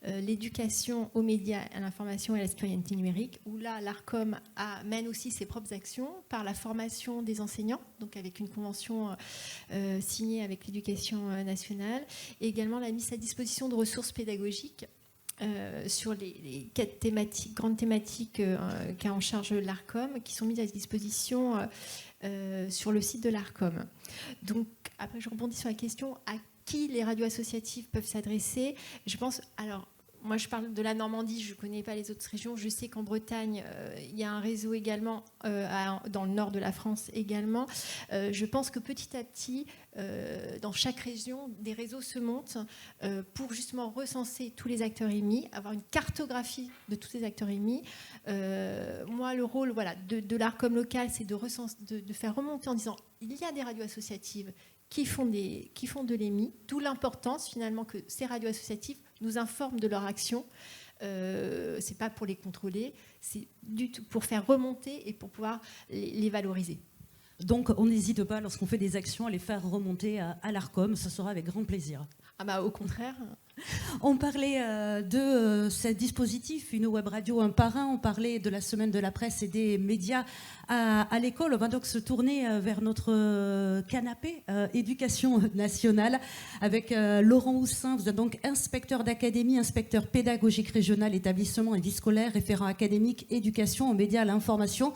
l'éducation aux médias, à l'information et à la citoyenneté numérique, où là, l'ARCOM mène aussi ses propres actions par la formation des enseignants, donc avec une convention signée avec l'Éducation nationale, et également la mise à disposition de ressources pédagogiques sur les 4 grandes thématiques qu'a en charge l'ARCOM, qui sont mises à disposition sur le site de l'ARCOM. Donc, après, je rebondis sur la question à qui les radios associatives peuvent s'adresser. Je pense, alors, moi, je parle de la Normandie, je ne connais pas les autres régions. Je sais qu'en Bretagne, il y a un réseau également, dans le nord de la France également. Je pense que petit à petit, dans chaque région, des réseaux se montent pour justement recenser tous les acteurs émis, avoir une cartographie de tous les acteurs émis. Moi, le rôle de l'ARCOM local, c'est de faire remonter en disant il y a des radios associatives qui font de l'EMI, d'où l'importance finalement que ces radios associatives nous informent de leur action. C'est pas pour les contrôler, c'est du tout pour faire remonter et pour pouvoir les valoriser. Donc on n'hésite pas, lorsqu'on fait des actions, à les faire remonter à l'ARCOM, ce sera avec grand plaisir. Ah bah au contraire. On parlait de ce dispositif, une web radio un par un, on parlait de la semaine de la presse et des médias à l'école. On va donc se tourner vers notre canapé éducation nationale avec Laurent Houssin. Vous êtes donc inspecteur d'académie, inspecteur pédagogique régional, établissement et vie scolaire, référent académique, éducation aux médias, à l'information.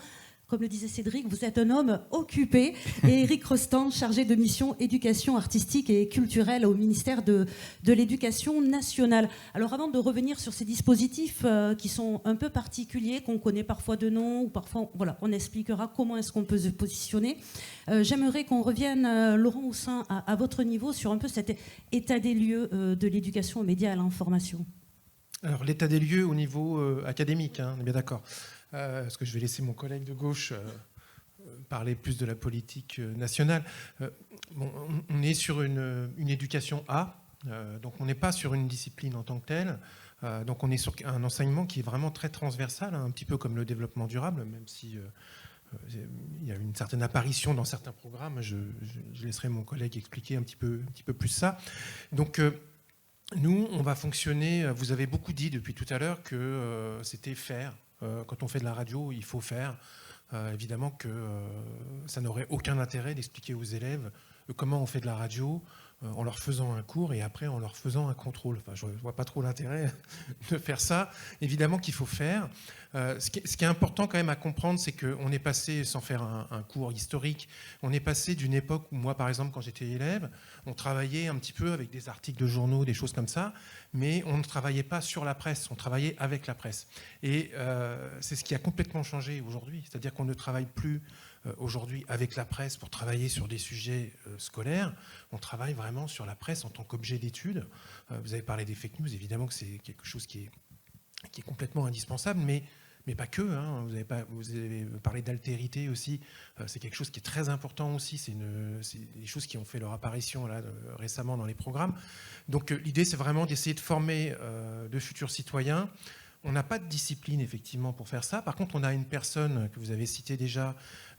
Comme le disait Cédric, vous êtes un homme occupé. Et Éric Rostand, chargé de mission éducation artistique et culturelle au ministère de l'Éducation nationale. Alors avant de revenir sur ces dispositifs qui sont un peu particuliers, qu'on connaît parfois de nom, ou parfois voilà, on expliquera comment est-ce qu'on peut se positionner. J'aimerais qu'on revienne, Laurent Houssin, à votre niveau sur un peu cet état des lieux de l'éducation aux médias et à l'information. Alors l'état des lieux au niveau académique, on est bien d'accord. Parce que je vais laisser mon collègue de gauche parler plus de la politique nationale. On est sur une éducation A, donc on n'est pas sur une discipline en tant que telle. Donc on est sur un enseignement qui est vraiment très transversal, un petit peu comme le développement durable, même si il y a une certaine apparition dans certains programmes. Je laisserai mon collègue expliquer un petit peu plus ça. Donc nous, on va fonctionner, vous avez beaucoup dit depuis tout à l'heure que c'était faire. Quand on fait de la radio, il faut faire. Évidemment que ça n'aurait aucun intérêt d'expliquer aux élèves comment on fait de la radio en leur faisant un cours et après en leur faisant un contrôle. Enfin, je ne vois pas trop l'intérêt de faire ça. Évidemment qu'il faut faire. Ce qui est important quand même à comprendre, c'est qu'on est passé, sans faire un cours historique, on est passé d'une époque où moi, par exemple, quand j'étais élève, on travaillait un petit peu avec des articles de journaux, des choses comme ça, mais on ne travaillait pas sur la presse, on travaillait avec la presse. Et c'est ce qui a complètement changé aujourd'hui. C'est-à-dire qu'on ne travaille plus aujourd'hui avec la presse pour travailler sur des sujets scolaires. On travaille vraiment sur la presse en tant qu'objet d'étude. Vous avez parlé des fake news, évidemment que c'est quelque chose qui est complètement indispensable, mais pas que. Vous avez parlé d'altérité aussi. C'est quelque chose qui est très important aussi. C'est des choses qui ont fait leur apparition là, récemment dans les programmes. Donc l'idée, c'est vraiment d'essayer de former de futurs citoyens. On n'a pas de discipline, effectivement, pour faire ça. Par contre, on a une personne que vous avez citée déjà,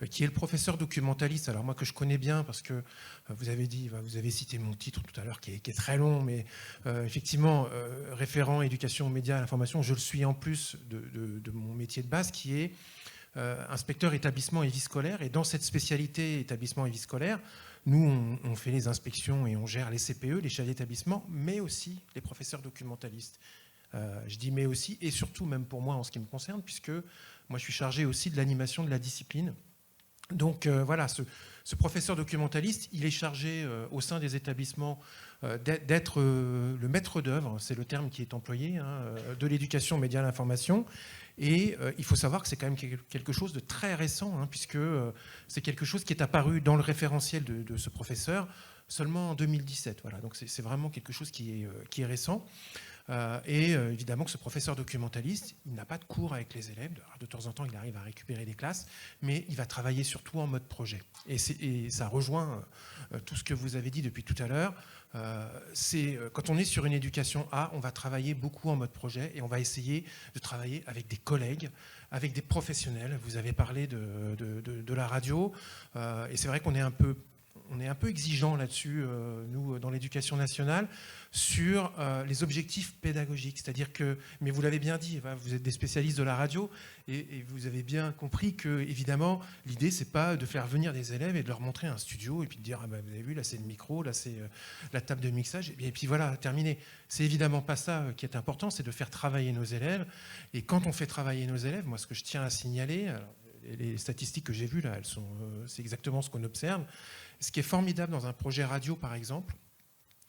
qui est le professeur documentaliste. Alors moi, que je connais bien, parce que vous avez cité mon titre tout à l'heure, qui est très long, mais effectivement, référent éducation aux médias, à l'information, je le suis en plus de mon métier de base, qui est inspecteur établissement et vie scolaire. Et dans cette spécialité établissement et vie scolaire, nous, on fait les inspections et on gère les CPE, les chefs d'établissement, mais aussi les professeurs documentalistes. Je dis mais aussi, et surtout même pour moi en ce qui me concerne, puisque moi je suis chargé aussi de l'animation de la discipline. Donc voilà, ce professeur documentaliste, il est chargé au sein des établissements d'être le maître d'œuvre, c'est le terme qui est employé, de l'éducation aux médias à l'information. Et il faut savoir que c'est quand même quelque chose de très récent, puisque c'est quelque chose qui est apparu dans le référentiel de ce professeur seulement en 2017. Voilà, donc c'est vraiment quelque chose qui est récent. Et évidemment que ce professeur documentaliste, il n'a pas de cours avec les élèves. De temps en temps, il arrive à récupérer des classes, mais il va travailler surtout en mode projet. Et ça rejoint tout ce que vous avez dit depuis tout à l'heure. Quand on est sur une éducation A, on va travailler beaucoup en mode projet et on va essayer de travailler avec des collègues, avec des professionnels. Vous avez parlé de la radio, et c'est vrai qu'on est un peu exigeant là-dessus, nous, dans l'éducation nationale, sur les objectifs pédagogiques. C'est-à-dire que, mais vous l'avez bien dit, vous êtes des spécialistes de la radio, et vous avez bien compris que, évidemment, l'idée, c'est pas de faire venir des élèves et de leur montrer un studio, et puis de dire, vous avez vu, là c'est le micro, là c'est la table de mixage, et puis voilà, terminé. C'est évidemment pas ça qui est important, c'est de faire travailler nos élèves. Et quand on fait travailler nos élèves, moi, ce que je tiens à signaler, alors, les statistiques que j'ai vues, là, c'est exactement ce qu'on observe. Ce qui est formidable dans un projet radio, par exemple,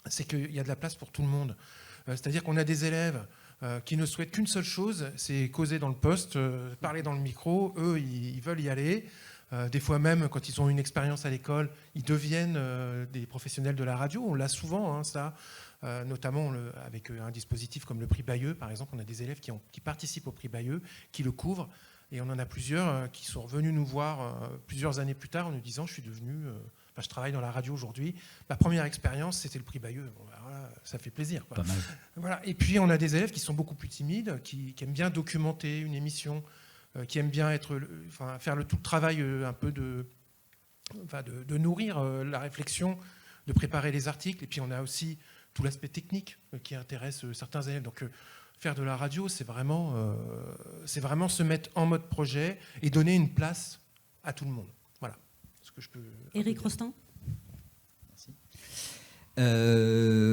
c'est qu'il y a de la place pour tout le monde. C'est-à-dire qu'on a des élèves qui ne souhaitent qu'une seule chose, c'est causer dans le poste, parler dans le micro. Eux, ils veulent y aller. Des fois même, quand ils ont une expérience à l'école, ils deviennent des professionnels de la radio. On l'a souvent, ça. Notamment avec un dispositif comme le prix Bayeux, par exemple. On a des élèves qui participent au prix Bayeux, qui le couvrent. Et on en a plusieurs qui sont revenus nous voir plusieurs années plus tard en nous disant « je travaille dans la radio aujourd'hui. Ma première expérience, c'était le prix Bayeux. » Bon, voilà, ça fait plaisir, quoi. Pas mal. Voilà. Et puis, on a des élèves qui sont beaucoup plus timides, qui aiment bien documenter une émission, qui aiment bien faire tout le travail un peu de nourrir la réflexion, de préparer les articles. Et puis, on a aussi tout l'aspect technique qui intéresse certains élèves. Donc, faire de la radio, c'est vraiment se mettre en mode projet et donner une place à tout le monde. Voilà ce que je peux. Éric Rostand. Merci.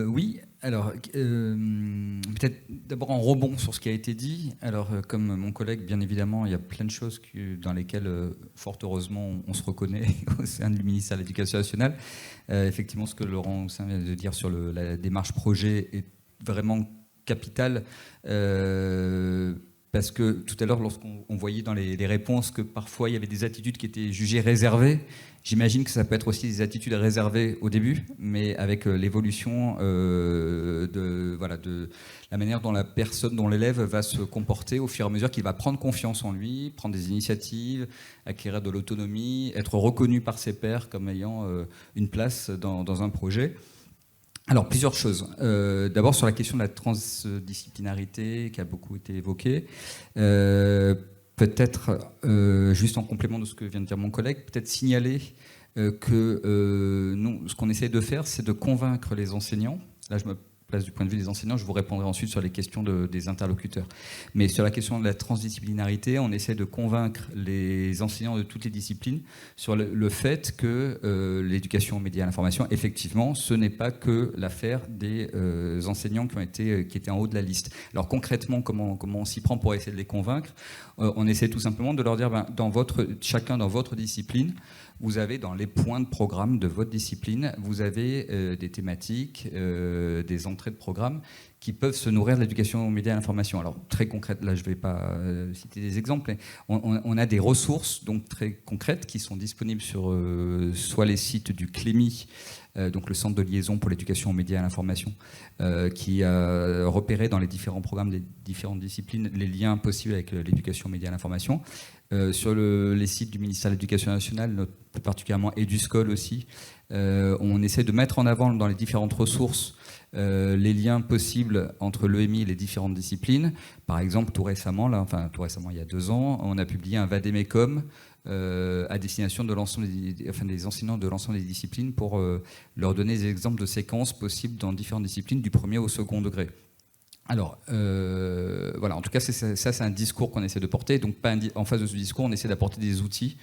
Oui, alors peut-être d'abord en rebond sur ce qui a été dit. Alors comme mon collègue, bien évidemment, il y a plein de choses dans lesquelles, fort heureusement, on se reconnaît au sein du ministère de l'Éducation nationale. Effectivement, ce que Laurent Houssin vient de dire sur la démarche projet est vraiment capital, parce que tout à l'heure, lorsqu'on voyait dans les réponses que parfois il y avait des attitudes qui étaient jugées réservées, j'imagine que ça peut être aussi des attitudes réservées au début, mais avec l'évolution de la manière dont la personne, dont l'élève va se comporter au fur et à mesure qu'il va prendre confiance en lui, prendre des initiatives, acquérir de l'autonomie, être reconnu par ses pairs comme ayant une place dans un projet. Alors, plusieurs choses. D'abord, sur la question de la transdisciplinarité qui a beaucoup été évoquée. Peut-être, juste en complément de ce que vient de dire mon collègue, peut-être signaler que nous, ce qu'on essaie de faire, c'est de convaincre les enseignants. Là, je me place du point de vue des enseignants, je vous répondrai ensuite sur les questions des interlocuteurs. Mais sur la question de la transdisciplinarité, on essaie de convaincre les enseignants de toutes les disciplines sur le fait que l'éducation aux médias et à l'information, effectivement, ce n'est pas que l'affaire des enseignants qui étaient en haut de la liste. Alors concrètement, comment on s'y prend pour essayer de les convaincre ? On essaie tout simplement de leur dire, chacun dans votre discipline, vous avez dans les points de programme de votre discipline, vous avez des thématiques, des entrées de programme qui peuvent se nourrir de l'éducation aux médias et à l'information. Alors très concrète, là je ne vais pas citer des exemples, mais on a des ressources donc très concrètes qui sont disponibles sur soit les sites du CLEMI, donc le Centre de liaison pour l'éducation aux médias et à l'information, qui a repéré dans les différents programmes des différentes disciplines les liens possibles avec l'éducation aux médias et à l'information. Sur les sites du ministère de l'Éducation nationale, plus particulièrement EduScol aussi, on essaie de mettre en avant dans les différentes ressources les liens possibles entre l'EMI et les différentes disciplines. Par exemple, tout récemment, il y a 2 ans, on a publié un Vademecum à destination de l'ensemble des enseignants de l'ensemble des disciplines pour leur donner des exemples de séquences possibles dans différentes disciplines du premier au second degré. Alors, voilà, en tout cas, ça, c'est un discours qu'on essaie de porter. Donc, en face de ce discours, on essaie d'apporter des outils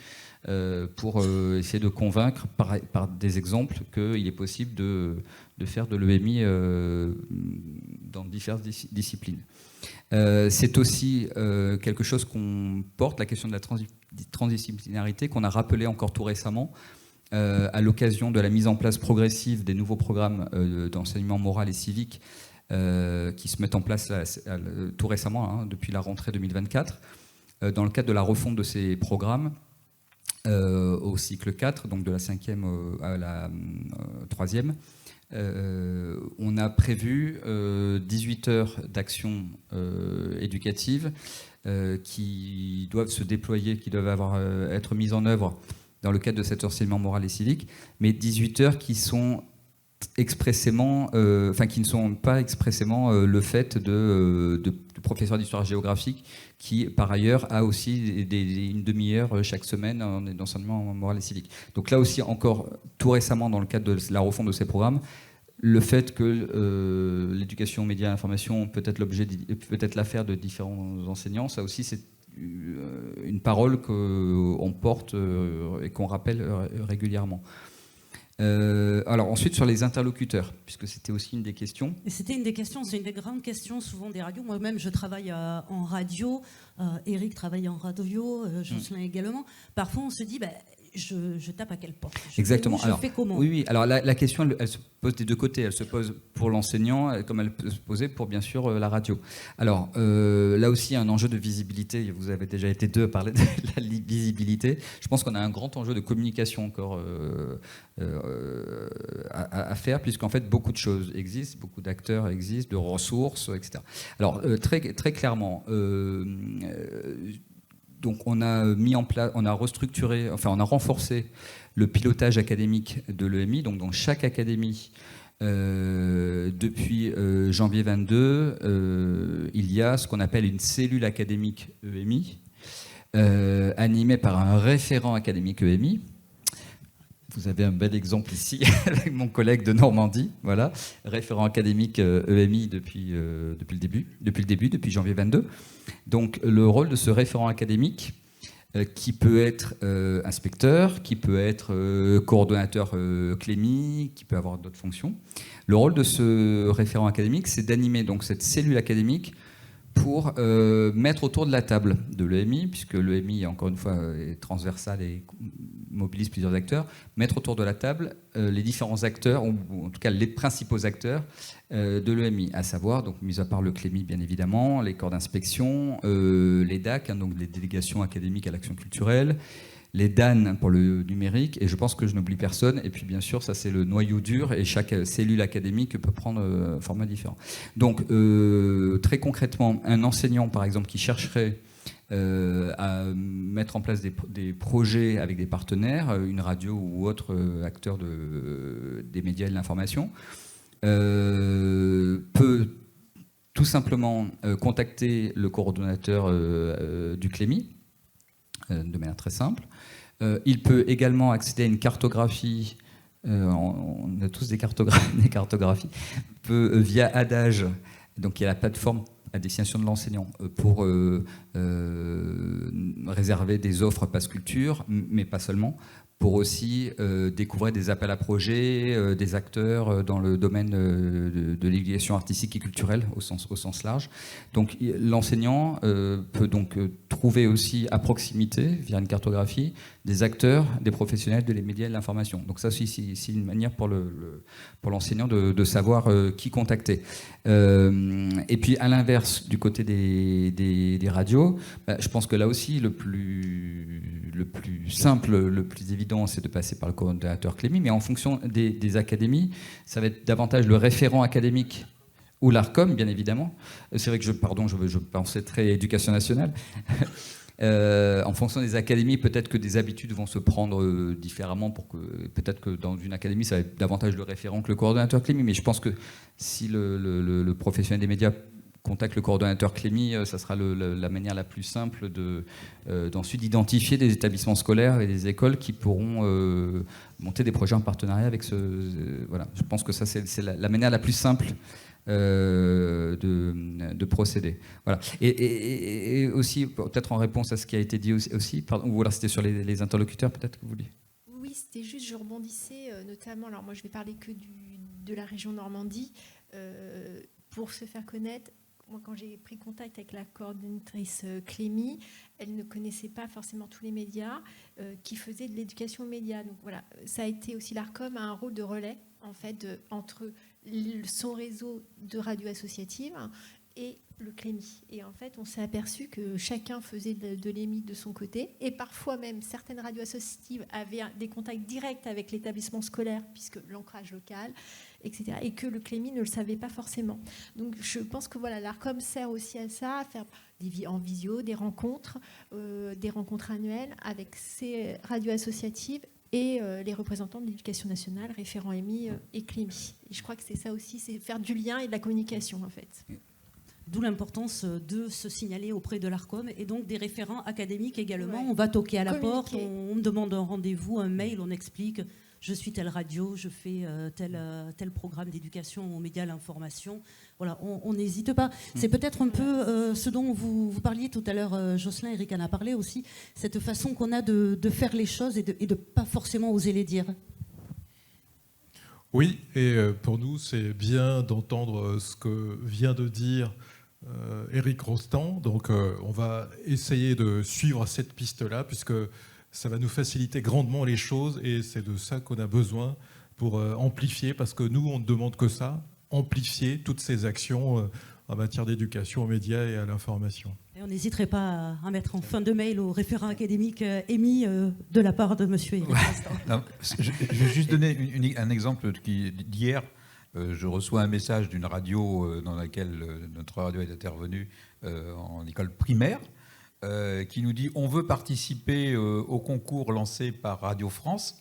pour essayer de convaincre par des exemples qu'il est possible de faire de l'EMI dans diverses disciplines. C'est aussi quelque chose qu'on porte, la question de la transdisciplinarité, qu'on a rappelé encore tout récemment à l'occasion de la mise en place progressive des nouveaux programmes d'enseignement moral et civique qui se mettent en place tout récemment, depuis la rentrée 2024, dans le cadre de la refonte de ces programmes au cycle 4, donc de la 5e à la 3e. On a prévu 18 heures d'action éducative qui doivent se déployer, qui doivent être mises en œuvre dans le cadre de cet enseignement moral et civique, mais 18 heures qui sont expressément, qui ne sont pas expressément le fait de professeurs d'histoire géographique qui, par ailleurs, a aussi une demi-heure chaque semaine d'enseignement moral et civique. Donc là aussi, encore tout récemment, dans le cadre de la refonte de ces programmes, le fait que l'éducation, médias et information peut être l'affaire de différents enseignants, ça aussi, c'est une parole qu'on porte et qu'on rappelle régulièrement. Alors ensuite sur les interlocuteurs, puisque c'était aussi une des questions. C'était une des questions, c'est une des grandes questions souvent des radios. Moi-même je travaille en radio, Eric travaille en radio, Jocelyn également. Parfois on se dit, je tape à quelle porte? Exactement. Je fais comment? Oui. Alors la question, elle se pose des deux côtés. Elle se pose pour l'enseignant, comme elle peut se poser pour, bien sûr, la radio. Alors là aussi, un enjeu de visibilité. Vous avez déjà été deux à parler de la visibilité. Je pense qu'on a un grand enjeu de communication encore à faire, puisqu'en fait, beaucoup de choses existent, beaucoup d'acteurs existent, de ressources, etc. Alors très clairement... Donc on a mis en place, on a restructuré, on a renforcé le pilotage académique de l'EMI. Donc dans chaque académie, depuis janvier 22, il y a ce qu'on appelle une cellule académique EMI, animée par un référent académique EMI. Vous avez un bel exemple ici avec mon collègue de Normandie, voilà, référent académique EMI depuis le début, depuis janvier 22. Donc le rôle de ce référent académique, qui peut être inspecteur, qui peut être coordonnateur CLEMI, qui peut avoir d'autres fonctions. Le rôle de ce référent académique, c'est d'animer donc cette cellule académique pour mettre autour de la table de l'EMI, puisque l'EMI, encore une fois, est transversal et mobilise plusieurs acteurs, mettre autour de la table les différents acteurs, ou en tout cas les principaux acteurs de l'EMI, à savoir, donc mis à part le CLEMI bien évidemment, les corps d'inspection, les DAC, donc les délégations académiques à l'action culturelle, les DAN pour le numérique, et je pense que je n'oublie personne. Et puis bien sûr, ça c'est le noyau dur, et chaque cellule académique peut prendre un format différent. Donc très concrètement, un enseignant par exemple qui chercherait à mettre en place des projets avec des partenaires, une radio ou autre acteur des médias et de l'information, peut tout simplement contacter le coordonnateur du CLEMI, de manière très simple. Il peut également accéder à une cartographie, on a tous des cartographies, via Adage, donc il y a la plateforme à destination de l'enseignant, pour réserver des offres Pass Culture, mais pas seulement, pour aussi découvrir des appels à projets, des acteurs dans le domaine de l'éducation artistique et culturelle au sens large. Donc l'enseignant peut donc trouver aussi à proximité, via une cartographie, des acteurs, des professionnels de les médias et de l'information. Donc ça aussi, c'est une manière pour l'enseignant de savoir qui contacter. Et puis à l'inverse, du côté des radios, je pense que là aussi, le plus simple, le plus évident, c'est de passer par le coordonnateur CLEMI, mais en fonction des académies, ça va être davantage le référent académique ou l'ARCOM, bien évidemment. C'est vrai que je pensais très éducation nationale. En fonction des académies, peut-être que des habitudes vont se prendre différemment, peut-être que dans une académie, ça va être davantage le référent que le coordonnateur CLEMI, mais je pense que si le professionnel des médias contacte le coordonnateur CLEMI, ça sera la manière la plus simple d'ensuite d'identifier des établissements scolaires et des écoles qui pourront monter des projets en partenariat avec voilà. Je pense que ça, c'est la manière la plus simple de procéder. Voilà. Et aussi, peut-être en réponse à ce qui a été dit aussi, pardon, ou alors c'était sur les interlocuteurs, peut-être que vous vouliez. Oui, c'était juste, je rebondissais notamment, alors moi je vais parler que de la région Normandie, pour se faire connaître. Moi, quand j'ai pris contact avec la coordinatrice Clémy, elle ne connaissait pas forcément tous les médias qui faisaient de l'éducation aux médias. Donc voilà, ça a été aussi, l'ARCOM a un rôle de relais en fait entre son réseau de radios associatives et le Clémy. Et en fait, on s'est aperçu que chacun faisait de l'EMI de son côté, et parfois même certaines radios associatives avaient des contacts directs avec l'établissement scolaire, puisque l'ancrage local, etc., et que le Clémy ne le savait pas forcément. Donc je pense que voilà, l'ARCOM sert aussi à ça, à faire en visio des rencontres annuelles avec ces radios associatives et les représentants de l'éducation nationale, référents EMI et Clémy. Et je crois que c'est ça aussi, c'est faire du lien et de la communication en fait. D'où l'importance de se signaler auprès de l'ARCOM et donc des référents académiques également. Ouais. On va toquer à la porte, on me demande un rendez-vous, un mail, on explique je suis telle radio, je fais tel programme d'éducation aux médias, à l'information. Voilà, on n'hésite pas. C'est peut-être un peu ce dont vous parliez tout à l'heure, Jocelyn, Eric en a parlé aussi, cette façon qu'on a de faire les choses et de pas forcément oser les dire. Oui, et pour nous, c'est bien d'entendre ce que vient de dire Éric Rostand. Donc, on va essayer de suivre cette piste-là, puisque ça va nous faciliter grandement les choses, et c'est de ça qu'on a besoin pour amplifier, parce que nous, on ne demande que ça, amplifier toutes ces actions en matière d'éducation aux médias et à l'information. Et on n'hésiterait pas à mettre en fin de mail au référent académique émis de la part de monsieur Éric Rostand. Je vais juste donner un exemple d'hier. Je reçois un message d'une radio dans laquelle notre radio est intervenue en école primaire, qui nous dit « On veut participer au concours lancé par Radio France,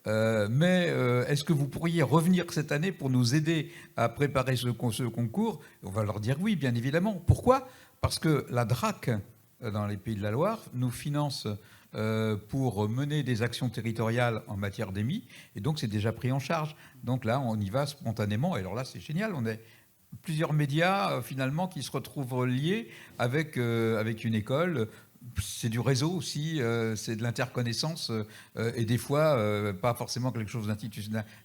mais est-ce que vous pourriez revenir cette année pour nous aider à préparer ce concours ?» On va leur dire oui, bien évidemment. Pourquoi ? Parce que la DRAC, dans les Pays de la Loire, nous finance pour mener des actions territoriales en matière d'EMI, et donc c'est déjà pris en charge. Donc là, on y va spontanément, et alors là, c'est génial. On est plusieurs médias, finalement, qui se retrouvent liés avec une école. C'est du réseau aussi, c'est de l'interconnaissance, et des fois, pas forcément quelque chose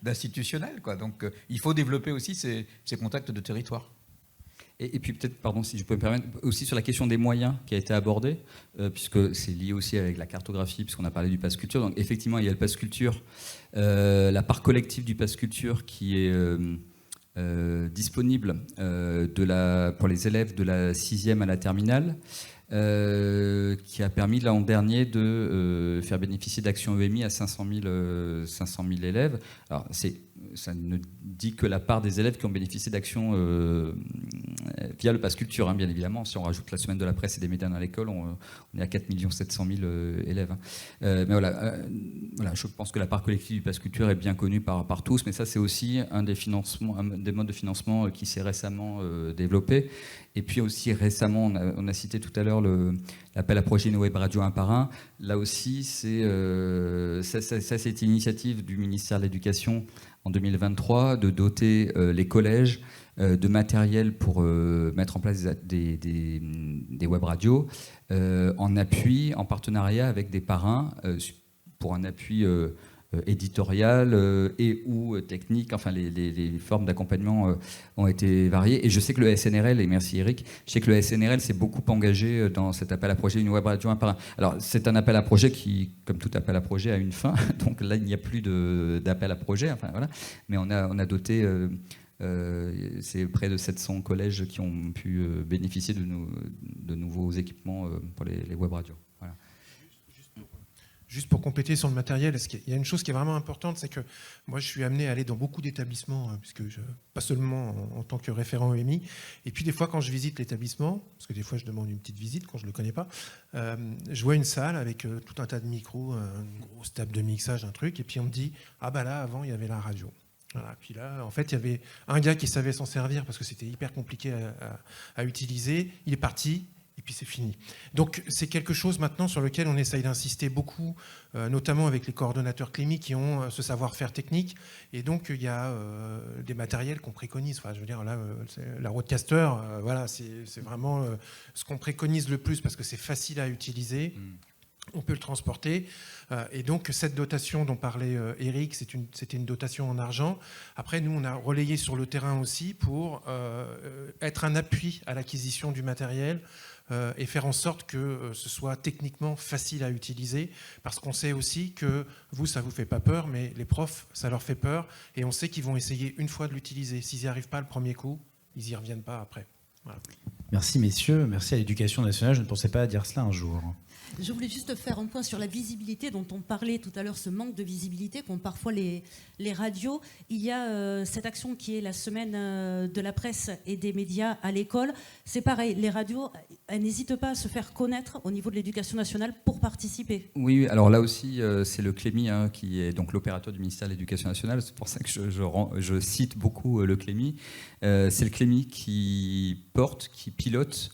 d'institutionnel, quoi. Donc, il faut développer aussi ces contacts de territoire. Et puis peut-être, pardon, si je peux me permettre, aussi sur la question des moyens qui a été abordée, puisque c'est lié aussi avec la cartographie, puisqu'on a parlé du Pass Culture. Donc effectivement, il y a le Pass Culture, la part collective du Pass Culture qui est disponible pour les élèves de la 6e à la terminale, qui a permis l'an dernier de faire bénéficier d'Action EMI à 500 000 élèves. Alors ça ne dit que la part des élèves qui ont bénéficié d'Action via le Pass Culture, hein, bien évidemment. Si on rajoute la semaine de la presse et des médias dans l'école, on est à 4 700 000 élèves. Mais voilà, je pense que la part collective du Pass Culture est bien connue par tous, mais ça c'est aussi un des modes de financement qui s'est récemment développé. Et puis aussi récemment, on a cité tout à l'heure l'appel à projet Une Web Radio 1 par 1. Là aussi, c'est une initiative du ministère de l'Éducation en 2023 de doter les collèges de matériel pour mettre en place des web radios en appui, en partenariat avec des parrains pour un appui éditorial et ou technique. Enfin, les formes d'accompagnement ont été variées. Et je sais que le SNRL, et merci Eric, je sais que le SNRL s'est beaucoup engagé dans cet appel à projet Une Web Radio 1 par 1. Alors, c'est un appel à projet qui, comme tout appel à projet, a une fin. Donc là, il n'y a plus d'appel à projet. Enfin, voilà. Mais on a doté... c'est près de 700 collèges qui ont pu bénéficier de nouveaux équipements pour les web radios. Voilà. Juste pour compléter sur le matériel, il y a une chose qui est vraiment importante, c'est que moi je suis amené à aller dans beaucoup d'établissements, puisque pas seulement en tant que référent EMI, et puis des fois quand je visite l'établissement, parce que des fois je demande une petite visite quand je ne le connais pas, je vois une salle avec tout un tas de micros, une grosse table de mixage, un truc, et puis on me dit « Ah bah là, avant il y avait la radio ». Voilà. Puis là, en fait, il y avait un gars qui savait s'en servir parce que c'était hyper compliqué à utiliser. Il est parti. Et puis c'est fini. Donc c'est quelque chose maintenant sur lequel on essaye d'insister beaucoup, notamment avec les coordonnateurs cliniques qui ont ce savoir-faire technique. Et donc il y a des matériels qu'on préconise. Enfin, je veux dire, là, la Rodecaster, voilà, c'est vraiment ce qu'on préconise le plus parce que c'est facile à utiliser. On peut le transporter. Et donc, cette dotation dont parlait Eric, c'était une dotation en argent. Après, nous, on a relayé sur le terrain aussi pour être un appui à l'acquisition du matériel et faire en sorte que ce soit techniquement facile à utiliser. Parce qu'on sait aussi que vous, ça ne vous fait pas peur, mais les profs, ça leur fait peur. Et on sait qu'ils vont essayer une fois de l'utiliser. S'ils n'y arrivent pas le premier coup, ils n'y reviennent pas après. Voilà. Merci messieurs, merci à l'Éducation nationale. Je ne pensais pas dire cela un jour. Je voulais juste faire un point sur la visibilité dont on parlait tout à l'heure, ce manque de visibilité qu'ont parfois les radios. Il y a cette action qui est la semaine de la presse et des médias à l'école. C'est pareil, les radios, elles n'hésitent pas à se faire connaître au niveau de l'Éducation nationale pour participer. Oui, alors là aussi, c'est le CLEMI qui est donc l'opérateur du ministère de l'Éducation nationale. C'est pour ça que je cite beaucoup le CLEMI. C'est le CLEMI qui pilote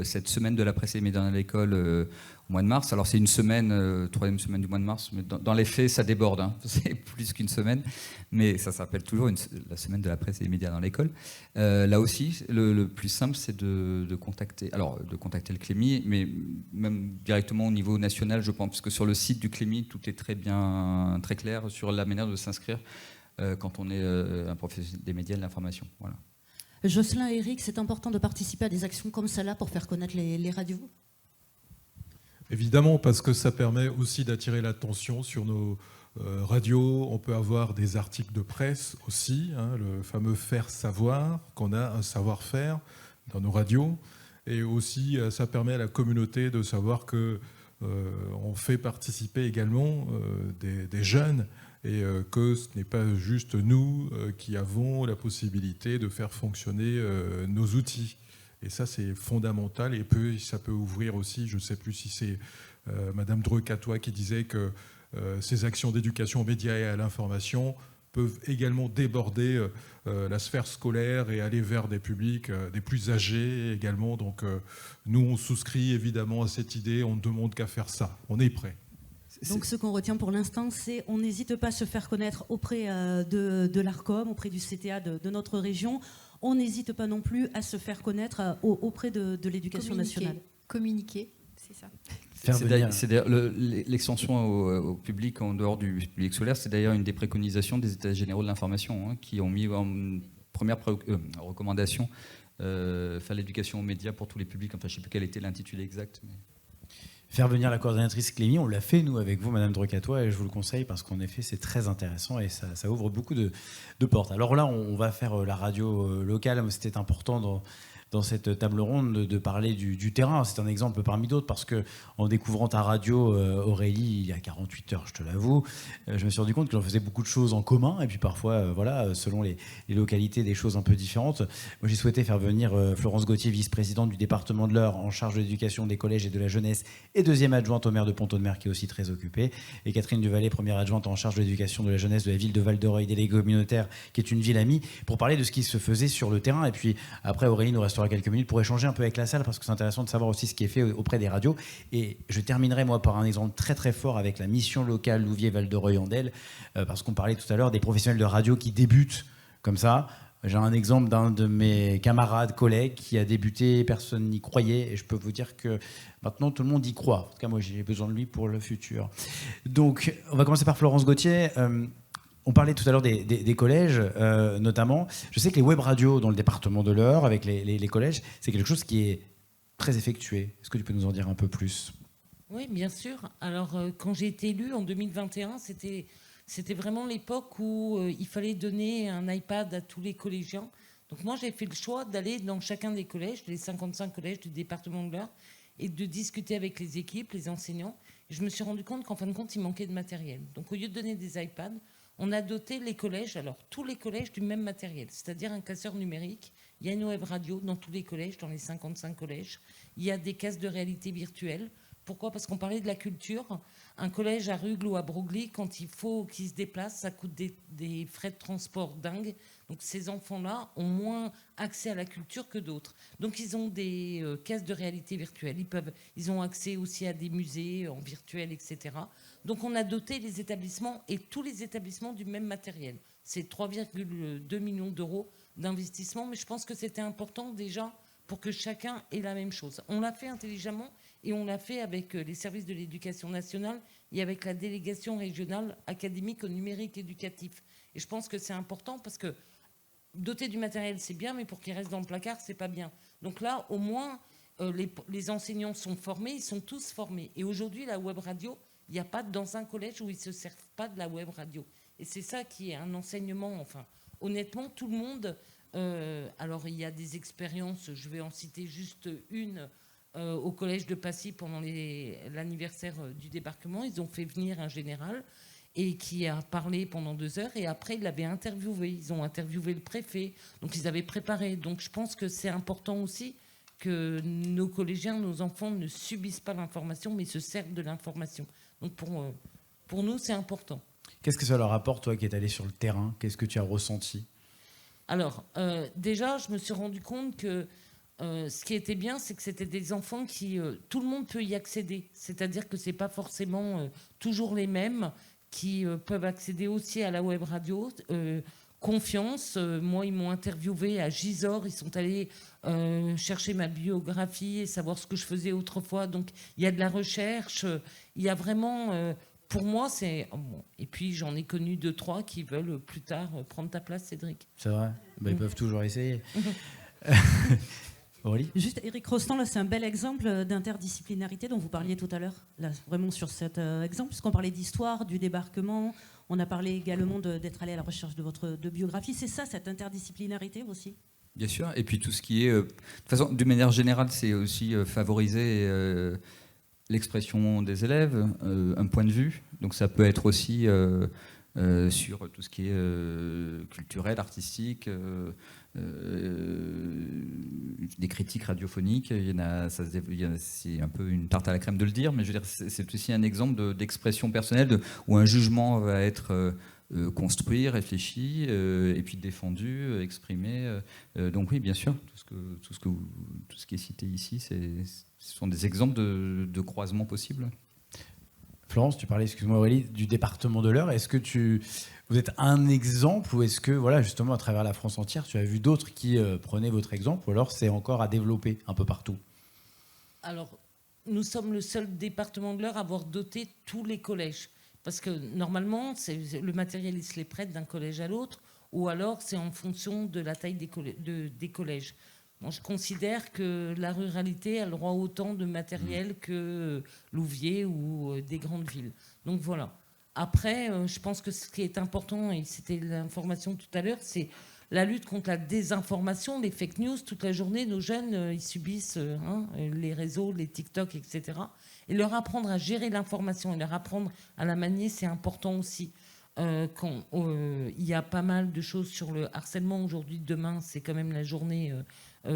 cette semaine de la presse et des médias à l'école au mois de mars. Alors c'est une semaine, troisième semaine du mois de mars, mais dans les faits ça déborde, hein. C'est plus qu'une semaine, mais ça s'appelle toujours la semaine de la presse et des médias dans l'école. Là aussi, le plus simple c'est de contacter le CLEMI, mais même directement au niveau national, je pense, parce que sur le site du CLEMI, tout est très clair sur la manière de s'inscrire quand on est un professionnel des médias et de l'information. Voilà. Jocelyn et Eric, c'est important de participer à des actions comme celle-là pour faire connaître les radios ? Évidemment, parce que ça permet aussi d'attirer l'attention sur nos radios. On peut avoir des articles de presse aussi, le fameux faire savoir, qu'on a un savoir-faire dans nos radios. Et aussi, ça permet à la communauté de savoir qu'on fait participer également des jeunes et que ce n'est pas juste nous qui avons la possibilité de faire fonctionner nos outils. Et ça, c'est fondamental. Et ça peut ouvrir aussi, je ne sais plus si c'est Madame Dreux-Catois qui disait que ces actions d'éducation aux médias et à l'information peuvent également déborder la sphère scolaire et aller vers des publics des plus âgés également. Donc nous, on souscrit évidemment à cette idée. On ne demande qu'à faire ça. On est prêt. Donc ce qu'on retient pour l'instant, c'est on n'hésite pas à se faire connaître auprès de l'ARCOM, auprès du CTA de notre région. On n'hésite pas non plus à se faire connaître auprès de l'Éducation nationale. Communiquer, c'est ça. C'est d'ailleurs l'extension au public en dehors du public scolaire, c'est d'ailleurs une des préconisations des États généraux de l'information qui ont mis en première recommandation faire l'éducation aux médias pour tous les publics. Enfin, je ne sais plus quel était l'intitulé exact. Mais... Faire venir la coordonnatrice CLEMI, on l'a fait nous avec vous, Madame Dreux-Catois, et je vous le conseille parce qu'en effet c'est très intéressant et ça ouvre beaucoup de portes. Alors là, on va faire la radio locale, c'était important dans cette table ronde de parler du terrain. C'est un exemple parmi d'autres parce que en découvrant ta radio, Aurélie, il y a 48 heures, je te l'avoue, je me suis rendu compte que l'on faisait beaucoup de choses en commun et puis parfois, selon les localités, des choses un peu différentes. Moi, j'ai souhaité faire venir Florence Gauthier, vice-présidente du département de l'Eure, en charge de l'éducation des collèges et de la jeunesse et deuxième adjointe au maire de Pont-Audemer, qui est aussi très occupée, et Catherine Duvallée, première adjointe en charge de l'éducation de la jeunesse de la ville de Val-de-Reuil, déléguée communautaire, qui est une ville amie, pour parler de ce qui se faisait sur le terrain. Et puis après, Aurélie nous restera quelques minutes pour échanger un peu avec la salle parce que c'est intéressant de savoir aussi ce qui est fait auprès des radios. Et je terminerai moi par un exemple très très fort avec la mission locale Louviers-Val-de-Reuil-Andelle parce qu'on parlait tout à l'heure des professionnels de radio qui débutent comme ça. J'ai un exemple d'un de mes camarades, collègues qui a débuté, personne n'y croyait et je peux vous dire que maintenant tout le monde y croit. En tout cas moi j'ai besoin de lui pour le futur. Donc on va commencer par Florence Gauthier. On parlait tout à l'heure des collèges, notamment. Je sais que les web radios dans le département de l'Eure, avec les collèges, c'est quelque chose qui est très effectué. Est-ce que tu peux nous en dire un peu plus ? Oui, bien sûr. Alors, quand j'ai été élue en 2021, c'était vraiment l'époque où il fallait donner un iPad à tous les collégiens. Donc moi, j'ai fait le choix d'aller dans chacun des collèges, les 55 collèges du département de l'Eure, et de discuter avec les équipes, les enseignants. Et je me suis rendu compte qu'en fin de compte, il manquait de matériel. Donc au lieu de donner des iPads, on a doté les collèges, alors tous les collèges, du même matériel, c'est-à-dire un classeur numérique. Il y a une web radio dans tous les collèges, dans les 55 collèges. Il y a des casques de réalité virtuelle Pourquoi ? Parce qu'on parlait de la culture. Un collège à Rugles ou à Broglie, quand il faut qu'ils se déplacent, ça coûte des frais de transport dingues. Donc ces enfants-là ont moins accès à la culture que d'autres. Donc ils ont des caisses de réalité virtuelle. Ils ont accès aussi à des musées en virtuel, etc. Donc on a doté les établissements et tous les établissements du même matériel. C'est 3,2 millions d'euros d'investissement, mais je pense que c'était important déjà pour que chacun ait la même chose. On l'a fait intelligemment et on l'a fait avec les services de l'éducation nationale et avec la délégation régionale académique au numérique éducatif. Et je pense que c'est important parce que doter du matériel, c'est bien, mais pour qu'il reste dans le placard, c'est pas bien. Donc là, au moins, les enseignants sont formés, ils sont tous formés. Et aujourd'hui, la web radio, il n'y a pas dans un collège où ils ne se servent pas de la web radio. Et c'est ça qui est un enseignement, enfin, honnêtement, tout le monde... alors, il y a des expériences, je vais en citer juste une, au collège de Passy pendant l'anniversaire du débarquement. Ils ont fait venir un général et qui a parlé pendant 2 heures. Et après, ils l'avaient interviewé. Ils ont interviewé le préfet. Donc, ils avaient préparé. Donc, je pense que c'est important aussi que nos collégiens, nos enfants ne subissent pas l'information, mais se servent de l'information. Donc, pour nous, c'est important. Qu'est-ce que ça leur apporte, toi qui es allé sur le terrain ? Qu'est-ce que tu as ressenti ? Alors, déjà, je me suis rendu compte que ce qui était bien, c'est que c'était des enfants qui... tout le monde peut y accéder. C'est-à-dire que ce n'est pas forcément toujours les mêmes qui peuvent accéder aussi à la web radio. Confiance. Moi, ils m'ont interviewé à Gisors. Ils sont allés chercher ma biographie et savoir ce que je faisais autrefois. Donc, il y a de la recherche. Il y a vraiment... pour moi, c'est... Bon. Et puis, j'en ai connu 2-3 qui veulent plus tard prendre ta place, Cédric. C'est vrai. Ils peuvent toujours essayer. Aurélie ? Juste, Éric Rostand, là, c'est un bel exemple d'interdisciplinarité dont vous parliez tout à l'heure. Là, vraiment sur cet exemple, puisqu'on parlait d'histoire, du débarquement. On a parlé également d'être allé à la recherche de biographie. C'est ça, cette interdisciplinarité aussi ? Bien sûr. Et puis tout ce qui est... de toute façon, d'une manière générale, c'est aussi favoriser... l'expression des élèves, un point de vue. Donc ça peut être aussi sur tout ce qui est culturel, artistique, des critiques radiophoniques. C'est un peu une tarte à la crème de le dire, mais je veux dire, c'est aussi un exemple d'expression personnelle où un jugement va être construit, réfléchi, et puis défendu, exprimé. Donc oui, bien sûr, tout ce qui est cité ici, ce sont des exemples de croisements possibles. Florence, tu parlais, excuse-moi Aurélie, du département de l'Eure. Est-ce que vous êtes un exemple ou est-ce que, voilà, justement, à travers la France entière, tu as vu d'autres qui prenaient votre exemple ou alors c'est encore à développer un peu partout ? Alors, nous sommes le seul département de l'Eure à avoir doté tous les collèges. Parce que normalement, le matériel, il se les prête d'un collège à l'autre ou alors c'est en fonction de la taille des collèges. Bon, je considère que la ruralité a le droit autant de matériel que Louviers ou des grandes villes. Donc voilà. Après, je pense que ce qui est important, et c'était l'information tout à l'heure, c'est la lutte contre la désinformation, les fake news. Toute la journée, nos jeunes, ils subissent les réseaux, les TikTok, etc. Et leur apprendre à gérer l'information et leur apprendre à la manier, c'est important aussi. Quand il y a pas mal de choses sur le harcèlement aujourd'hui, demain, c'est quand même la journée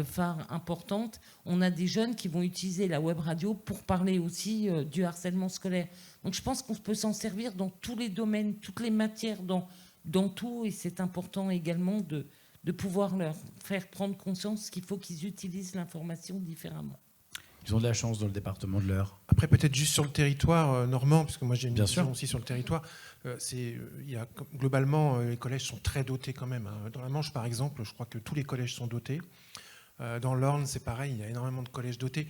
phare importante. On a des jeunes qui vont utiliser la web radio pour parler aussi du harcèlement scolaire. Donc je pense qu'on peut s'en servir dans tous les domaines, toutes les matières, dans tout. Et c'est important également de pouvoir leur faire prendre conscience qu'il faut qu'ils utilisent l'information différemment. Ils ont de la chance dans le département de l'Eure. Après, peut-être juste sur le territoire normand, puisque moi j'ai une vision aussi sur le territoire. Globalement, les collèges sont très dotés quand même. Dans la Manche, par exemple, je crois que tous les collèges sont dotés. Dans l'Orne, c'est pareil, il y a énormément de collèges dotés.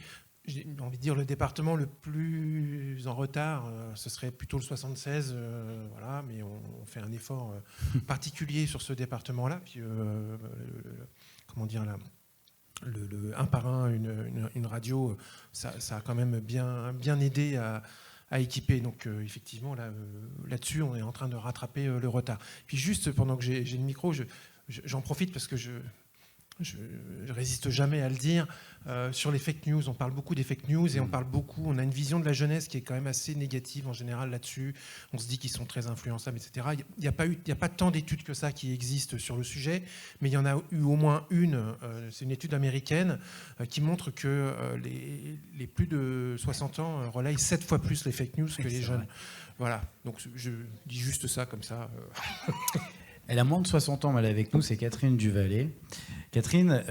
J'ai envie de dire le département le plus en retard, ce serait plutôt le 76, voilà, mais on fait un effort particulier sur ce département-là. Puis, comment dire là, le un par un, une radio, ça a quand même bien aidé à équiper. Donc effectivement, là-dessus, on est en train de rattraper le retard. Puis juste, pendant que j'ai le micro, j'en profite parce que je résiste jamais à le dire, sur les fake news. On parle beaucoup des fake news et on a une vision de la jeunesse qui est quand même assez négative en général là-dessus. On se dit qu'ils sont très influençables, etc. Il n'y a pas tant d'études que ça qui existent sur le sujet, mais il y en a eu au moins une, c'est une étude américaine qui montre que les plus de 60 ans relayent 7 fois plus les fake news que les jeunes. Voilà, donc je dis juste ça comme ça. Elle a moins de 60 ans, mais elle est avec nous, c'est Catherine Duvallée. Catherine,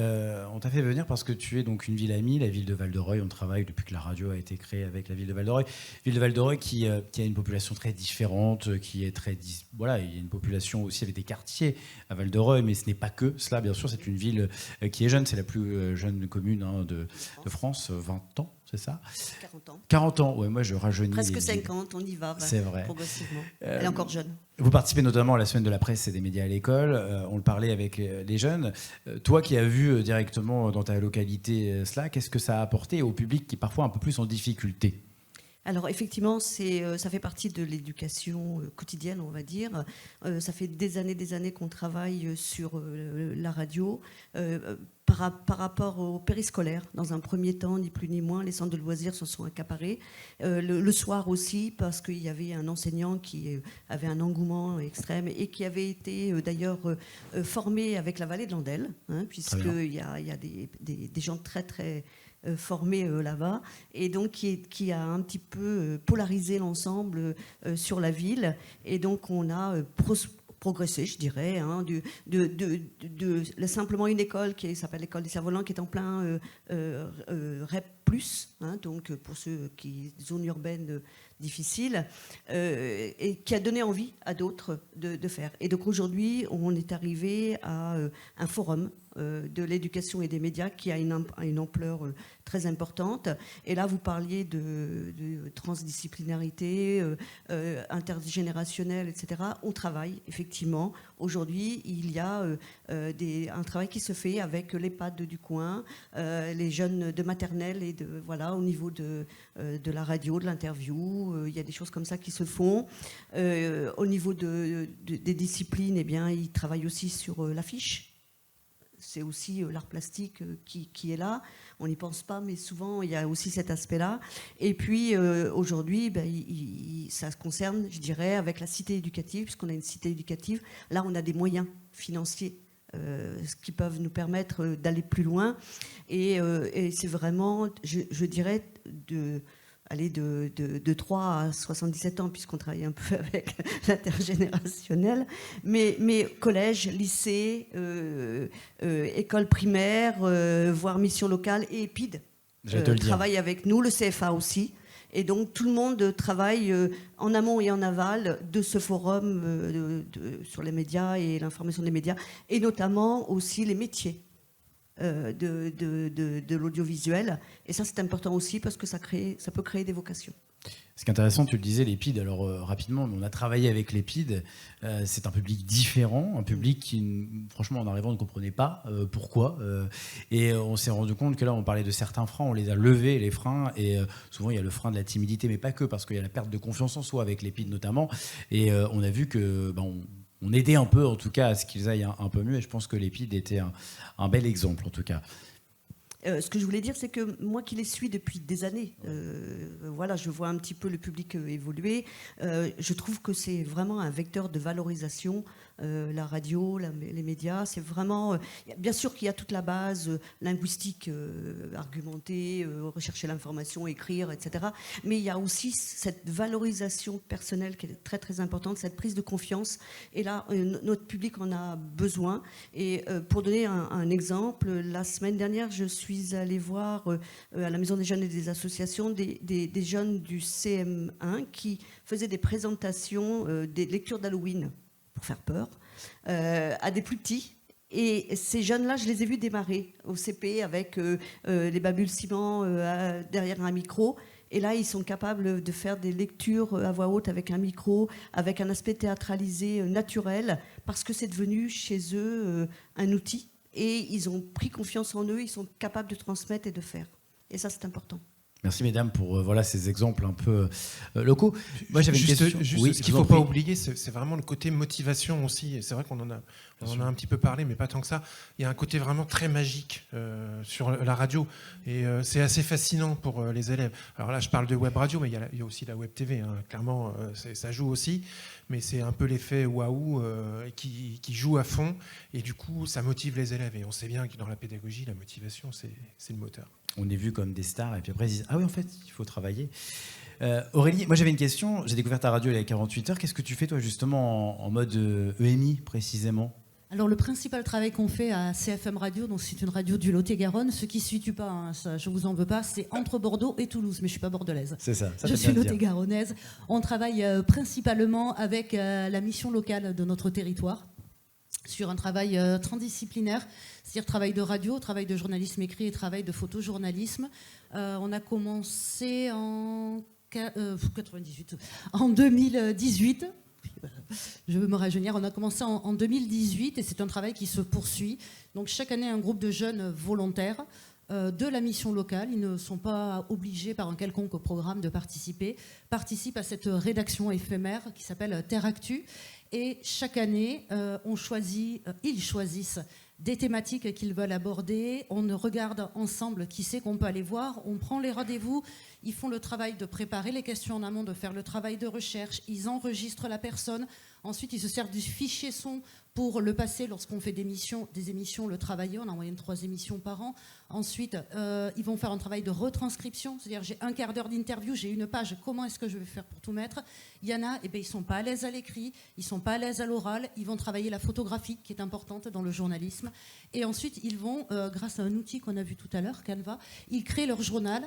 on t'a fait venir parce que tu es donc une ville amie, la ville de Val-de-Reuil. On travaille depuis que la radio a été créée avec la ville de Val-de-Reuil. Ville de Val-de-Reuil qui a une population très différente, qui est très... Voilà, il y a une population aussi avec des quartiers à Val-de-Reuil, mais ce n'est pas que cela, bien sûr. C'est une ville qui est jeune, c'est la plus jeune commune de France, 20 ans. C'est ça ? 40 ans. 40 ans, ouais, moi je rajeunis. Presque 50, on y va, c'est vrai. Progressivement. Elle est encore jeune. Vous participez notamment à la semaine de la presse et des médias à l'école. On le parlait avec les jeunes. Toi qui as vu directement dans ta localité cela, qu'est-ce que ça a apporté au public qui est parfois un peu plus en difficulté ? Alors effectivement, ça fait partie de l'éducation quotidienne, on va dire. Ça fait des années qu'on travaille sur la radio. Par rapport au périscolaire, dans un premier temps, ni plus ni moins, les centres de loisirs se sont accaparés. Le soir aussi, parce qu'il y avait un enseignant qui avait un engouement extrême et qui avait été d'ailleurs formé avec la vallée de l'Andelle, puisqu'il y a des gens très très formés là-bas, et donc qui a un petit peu polarisé l'ensemble sur la ville. Et donc on a progressé, je dirais, simplement une école qui s'appelle l'école des cerfs-volants, qui est en plein REP+, donc pour ceux qui zones urbaines difficiles, et qui a donné envie à d'autres de faire. Et donc aujourd'hui, on est arrivé à un forum de l'éducation et des médias qui a une ampleur très importante. Et là, vous parliez de transdisciplinarité, intergénérationnelle, etc. On travaille, effectivement. Aujourd'hui, il y a un travail qui se fait avec l'EHPAD du coin, les jeunes de maternelle et au niveau de la radio, de l'interview. Il y a des choses comme ça qui se font. Au niveau des disciplines, eh bien, ils travaillent aussi sur l'affiche. C'est aussi l'art plastique qui est là. On n'y pense pas, mais souvent, il y a aussi cet aspect-là. Et puis, aujourd'hui, ça se concerne, je dirais, avec la cité éducative, puisqu'on a une cité éducative. Là, on a des moyens financiers qui peuvent nous permettre d'aller plus loin. Et c'est vraiment, je dirais, de 3 à 77 ans, puisqu'on travaille un peu avec l'intergénérationnel, mais collège, lycée, école primaire, voire mission locale et EPID travaille avec nous, le CFA aussi. Et donc tout le monde travaille en amont et en aval de ce forum sur les médias et l'information des médias, et notamment aussi les métiers de l'audiovisuel. Et ça, c'est important aussi parce que ça peut créer des vocations. Ce qui est intéressant, tu le disais, l'EPID, alors rapidement, on a travaillé avec l'EPID, c'est un public différent, un public qui, franchement, en arrivant, ne comprenait pas pourquoi. Et on s'est rendu compte que là, on parlait de certains freins, on les a levés, les freins, et souvent, il y a le frein de la timidité, mais pas que, parce qu'il y a la perte de confiance en soi avec l'EPID notamment. Et on a vu que... on aidait un peu, en tout cas, à ce qu'ils aillent un peu mieux, et je pense que l'EPID était un bel exemple, en tout cas. Ce que je voulais dire, c'est que moi qui les suis depuis des années, je vois un petit peu le public évoluer. Je trouve que c'est vraiment un vecteur de valorisation. La radio, les médias, c'est vraiment... bien sûr qu'il y a toute la base linguistique, argumentée, rechercher l'information, écrire, etc. Mais il y a aussi cette valorisation personnelle qui est très très importante, cette prise de confiance. Et là, notre public en a besoin. Et pour donner un exemple, la semaine dernière, je suis allée voir à la Maison des Jeunes et des Associations des jeunes du CM1 qui faisaient des présentations des lectures d'Halloween, pour faire peur, à des plus petits. Et ces jeunes-là, je les ai vus démarrer au CP avec les balbutiements derrière un micro. Et là, ils sont capables de faire des lectures à voix haute avec un micro, avec un aspect théâtralisé naturel, parce que c'est devenu chez eux un outil. Et ils ont pris confiance en eux, ils sont capables de transmettre et de faire. Et ça, c'est important. Merci mesdames pour voilà, ces exemples un peu locaux. Moi j'avais une question. Juste, ce qu'il ne faut pas oublier, c'est vraiment le côté motivation aussi. Et c'est vrai qu'on en a un petit peu parlé, mais pas tant que ça. Il y a un côté vraiment très magique sur la radio. Et c'est assez fascinant pour les élèves. Alors là, je parle de web radio, mais il y a aussi la web TV. Hein. Clairement, ça joue aussi. Mais c'est un peu l'effet waouh qui joue à fond. Et du coup, ça motive les élèves. Et on sait bien que dans la pédagogie, la motivation, c'est le moteur. On est vu comme des stars et puis après ils disent ah oui en fait il faut travailler. Aurélie, moi j'avais une question, j'ai découvert ta radio il y a 48 heures, qu'est-ce que tu fais toi justement en mode EMI précisément? Alors le principal travail qu'on fait à CFM Radio, donc c'est une radio du Lot-et-Garonne, ce qui ne se situe pas, hein, ça, je vous en veux pas, c'est entre Bordeaux et Toulouse, mais je ne suis pas bordelaise. C'est ça je suis Lot-et-Garonnaise. On travaille principalement avec la mission locale de notre territoire, sur un travail transdisciplinaire, c'est-à-dire travail de radio, travail de journalisme écrit et travail de photojournalisme. On a commencé en 2018. Je veux me rajeunir. On a commencé en 2018 et c'est un travail qui se poursuit. Donc chaque année, un groupe de jeunes volontaires de la mission locale, ils ne sont pas obligés par un quelconque programme de participent à cette rédaction éphémère qui s'appelle Terre Actu. Et chaque année, ils choisissent des thématiques qu'ils veulent aborder. On regarde ensemble qui c'est qu'on peut aller voir. On prend les rendez-vous. Ils font le travail de préparer les questions en amont, de faire le travail de recherche. Ils enregistrent la personne. Ensuite, ils se servent du fichier son pour le passer lorsqu'on fait des émissions, le travailler. On a en moyenne 3 émissions par an. Ensuite, ils vont faire un travail de retranscription. C'est-à-dire, j'ai un quart d'heure d'interview, j'ai une page. Comment est-ce que je vais faire pour tout mettre? Il y en a, ils ne sont pas à l'aise à l'écrit, ils ne sont pas à l'aise à l'oral. Ils vont travailler la photographie, qui est importante dans le journalisme. Et ensuite, ils vont, grâce à un outil qu'on a vu tout à l'heure, Canva, ils créent leur journal.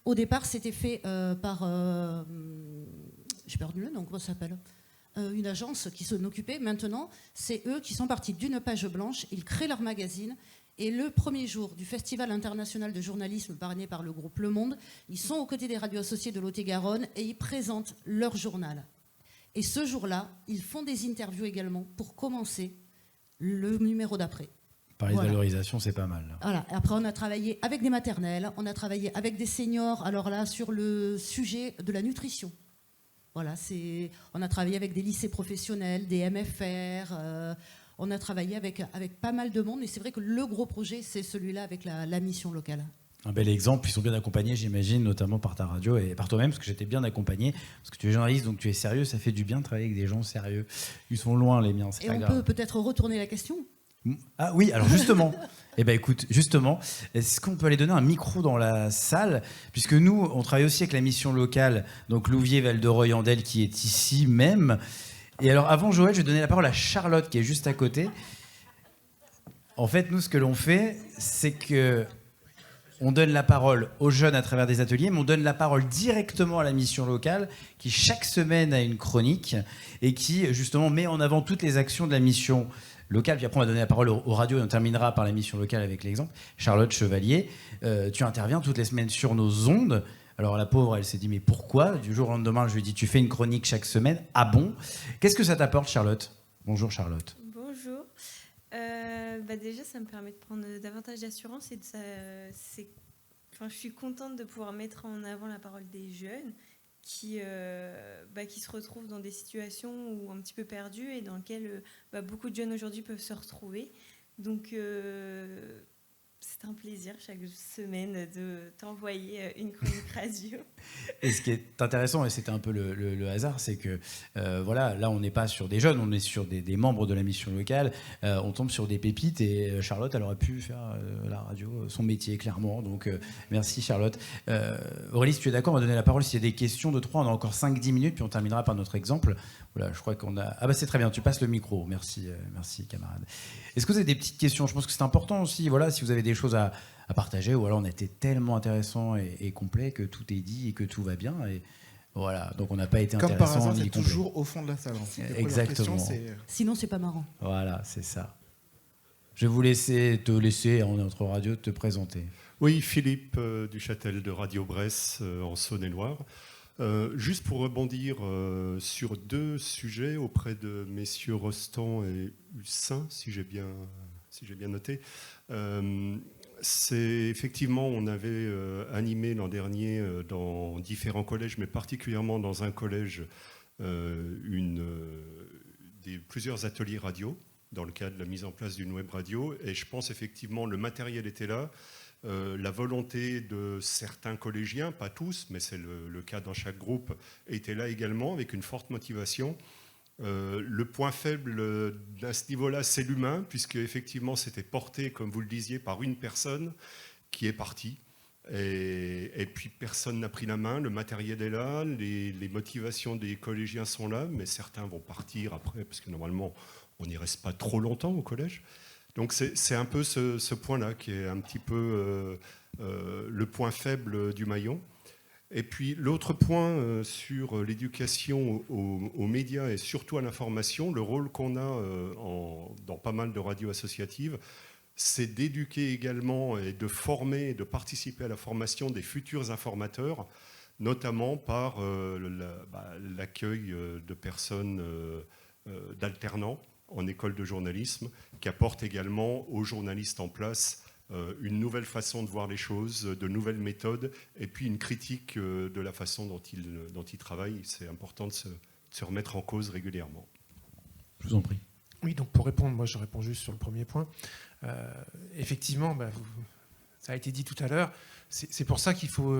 Au départ, c'était fait par... j'ai perdu le nom, comment ça s'appelle? Une agence qui s'en occupait. Maintenant, c'est eux qui sont partis d'une page blanche. Ils créent leur magazine. Et le premier jour du Festival international de journalisme parrainé par le groupe Le Monde, ils sont aux côtés des radios associées de Lot-et-Garonne et ils présentent leur journal. Et ce jour-là, ils font des interviews également pour commencer le numéro d'après. Parler de valorisation, c'est pas mal. Voilà. Après, on a travaillé avec des maternelles, on a travaillé avec des seniors, alors là, sur le sujet de la nutrition. Voilà, on a travaillé avec des lycées professionnels, des MFR, on a travaillé avec pas mal de monde, et c'est vrai que le gros projet, c'est celui-là avec la mission locale. Un bel exemple, ils sont bien accompagnés, j'imagine, notamment par ta radio et par toi-même, parce que j'étais bien accompagné, parce que tu es journaliste, donc tu es sérieux, ça fait du bien de travailler avec des gens sérieux. Ils sont loin, les miens, c'est pas grave. Et on peut peut-être retourner la question? Ah oui, alors justement, écoute, justement, est-ce qu'on peut aller donner un micro dans la salle? Puisque nous, on travaille aussi avec la mission locale, donc Louviers, Val-de-Reuil-en-Del, qui est ici même. Et alors, avant Joël, je vais donner la parole à Charlotte, qui est juste à côté. En fait, nous, ce que l'on fait, c'est que on donne la parole aux jeunes à travers des ateliers, mais on donne la parole directement à la mission locale, qui chaque semaine a une chronique et qui, justement, met en avant toutes les actions de la mission locale. Puis après, on va donner la parole aux radios et on terminera par la mission locale avec l'exemple. Charlotte Chevalier, tu interviens toutes les semaines sur nos ondes. Alors la pauvre, elle s'est dit, mais pourquoi? Du jour au lendemain, je lui ai dit, tu fais une chronique chaque semaine. Ah bon? Qu'est-ce que ça t'apporte, Charlotte? Bonjour, Charlotte. Bonjour. Déjà, ça me permet de prendre davantage d'assurance et je suis contente de pouvoir mettre en avant la parole des jeunes qui se retrouvent dans des situations où un petit peu perdues et dans lesquelles beaucoup de jeunes aujourd'hui peuvent se retrouver. Donc, c'est un plaisir chaque semaine de t'envoyer une chronique radio. Et ce qui est intéressant, et c'était un peu le hasard, c'est que là, on n'est pas sur des jeunes, on est sur des membres de la mission locale. On tombe sur des pépites et Charlotte, elle aurait pu faire la radio, son métier, clairement. Donc, merci Charlotte. Aurélie, si tu es d'accord, on va donner la parole s'il y a des questions de 3. On a encore 5-10 minutes, puis on terminera par notre exemple. Voilà, je crois qu'on a... Ah c'est très bien, tu passes le micro. Merci camarade. Est-ce que vous avez des petites questions? Je pense que c'est important aussi, si vous avez des choses à partager, ou alors on a été tellement intéressant et complet que tout est dit et que tout va bien. Et voilà, donc on n'a pas été intéressant. Comme par hasard, ni c'est complet. toujours au fond de la salle. Exactement. Sinon, c'est pas marrant. Voilà, c'est ça. Je vais vous laisser en notre radio te présenter. Oui, Philippe Duchâtel de Radio Bresse en Saône-et-Loire. Juste pour rebondir sur 2 sujets auprès de messieurs Rostand et Hussin, si j'ai bien noté. effectivement, on avait animé l'an dernier dans différents collèges, mais particulièrement dans un collège, plusieurs ateliers radio, dans le cadre de la mise en place d'une web radio. Et je pense effectivement le matériel était là. La volonté de certains collégiens, pas tous, mais c'est le cas dans chaque groupe, était là également, avec une forte motivation. Le point faible à ce niveau-là, c'est l'humain, puisque effectivement c'était porté, comme vous le disiez, par une personne qui est partie. Et puis personne n'a pris la main, le matériel est là, les motivations des collégiens sont là, mais certains vont partir après, parce que normalement on n'y reste pas trop longtemps au collège. Donc c'est un peu ce point-là qui est un petit peu le point faible du maillon. Et puis l'autre point sur l'éducation aux médias et surtout à l'information, le rôle qu'on a dans pas mal de radios associatives, c'est d'éduquer également et de former, de participer à la formation des futurs informateurs, notamment par l'accueil de personnes d'alternants en école de journalisme, qui apportent également aux journalistes en place une nouvelle façon de voir les choses, de nouvelles méthodes, et puis une critique de la façon dont ils travaillent. C'est important de se remettre en cause régulièrement. Je vous en prie. Oui, donc pour répondre, moi je réponds juste sur le premier point. Effectivement, ça a été dit tout à l'heure, c'est pour ça qu'il faut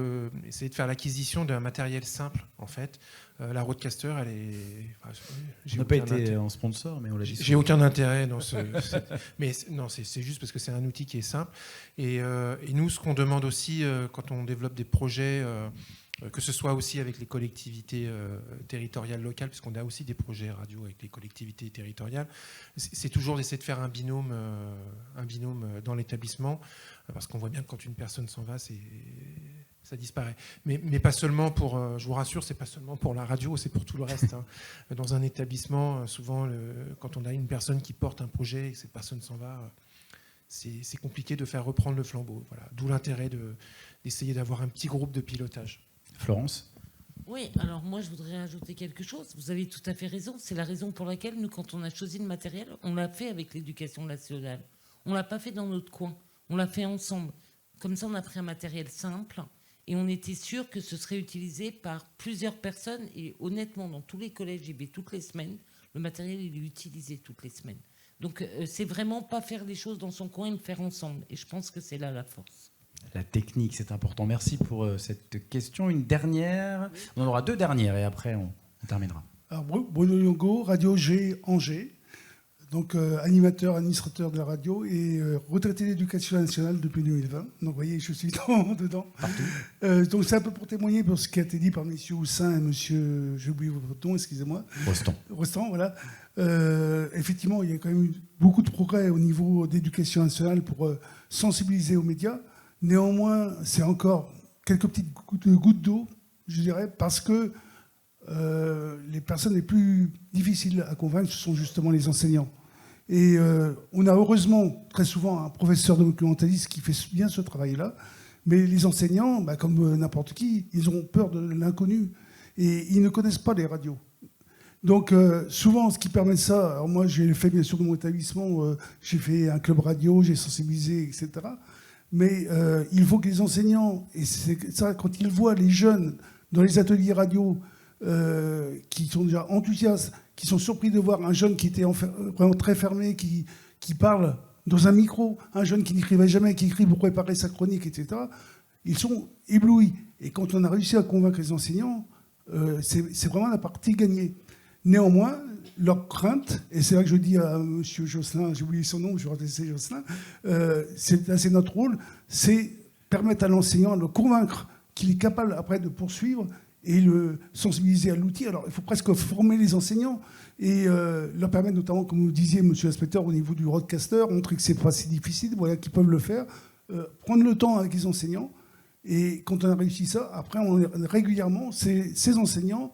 essayer de faire l'acquisition d'un matériel simple, en fait. La Rodecaster, elle est... On n'a pas été en sponsor, mais on l'a dit. J'ai aucun intérêt dans mais non, c'est juste parce que c'est un outil qui est simple. Et nous, ce qu'on demande aussi quand on développe des projets, que ce soit aussi avec les collectivités territoriales locales, puisqu'on a aussi des projets radio avec les collectivités territoriales, c'est toujours d'essayer de faire un binôme dans l'établissement, parce qu'on voit bien que quand une personne s'en va, ça disparaît. Mais pas seulement pour, je vous rassure, c'est pas seulement pour la radio, c'est pour tout le reste. Hein. Dans un établissement, souvent, quand on a une personne qui porte un projet et que cette personne s'en va, c'est compliqué de faire reprendre le flambeau. Voilà. D'où l'intérêt d'essayer d'avoir un petit groupe de pilotage. Florence ? Oui, alors moi je voudrais ajouter quelque chose. Vous avez tout à fait raison. C'est la raison pour laquelle nous, quand on a choisi le matériel, on l'a fait avec l'éducation nationale. On ne l'a pas fait dans notre coin. On l'a fait ensemble. Comme ça, on a pris un matériel simple et on était sûr que ce serait utilisé par plusieurs personnes. Et honnêtement, dans tous les collèges, j'y vais toutes les semaines. Le matériel, il est utilisé toutes les semaines. Donc, c'est vraiment pas faire les choses dans son coin et le faire ensemble. Et je pense que c'est là la force. La technique, c'est important. Merci pour cette question. Une dernière. On en aura deux dernières et après, on terminera. Alors, Bruno Longo, Radio G Angers. Donc, animateur, administrateur de la radio et retraité d'éducation nationale depuis 2020. Donc, vous voyez, je suis dedans. Donc, c'est un peu pour témoigner pour ce qui a été dit par M. Houssin et M. J'ai oublié votre nom, excusez-moi. Rostand, voilà. Effectivement, il y a quand même eu beaucoup de progrès au niveau d'éducation nationale pour sensibiliser aux médias. Néanmoins, c'est encore quelques petites gouttes d'eau, je dirais, parce que les personnes les plus difficiles à convaincre, ce sont justement les enseignants. Et on a heureusement très souvent un professeur documentaliste qui fait bien ce travail-là, mais les enseignants, comme n'importe qui, ils ont peur de l'inconnu et ils ne connaissent pas les radios. Donc souvent, ce qui permet ça, alors moi j'ai fait bien sûr dans mon établissement, j'ai fait un club radio, j'ai sensibilisé, etc. Mais il faut que les enseignants, et c'est ça, quand ils voient les jeunes dans les ateliers radio qui sont déjà enthousiastes, qui sont surpris de voir un jeune qui était vraiment très fermé, qui parle dans un micro, un jeune qui n'écrivait jamais, qui écrit pour préparer sa chronique, etc., ils sont éblouis. Et quand on a réussi à convaincre les enseignants, c'est vraiment la partie gagnée. Néanmoins, leur crainte, et c'est là que je dis à M. Josselin, j'ai oublié son nom, je vais redresser Josselin, c'est notre rôle, c'est permettre à l'enseignant de le convaincre qu'il est capable après de poursuivre et le sensibiliser à l'outil. Alors, il faut presque former les enseignants et leur permettre notamment, comme vous disiez, monsieur l'inspecteur, au niveau du Rodecaster, montrer que c'est pas si difficile, voilà, qu'ils peuvent le faire, prendre le temps avec les enseignants. Et quand on a réussi ça, après, régulièrement, ces enseignants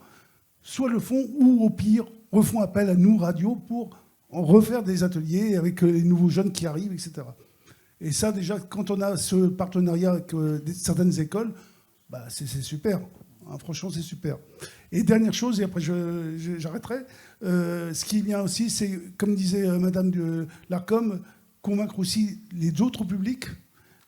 soit le font ou, au pire, refont appel à nous, radio, pour en refaire des ateliers avec les nouveaux jeunes qui arrivent, etc. Et ça, déjà, quand on a ce partenariat avec certaines écoles, c'est super. Franchement, c'est super. Et dernière chose, et après j'arrêterai, ce qui est bien aussi, c'est, comme disait Madame de l'Arcom, convaincre aussi les autres publics.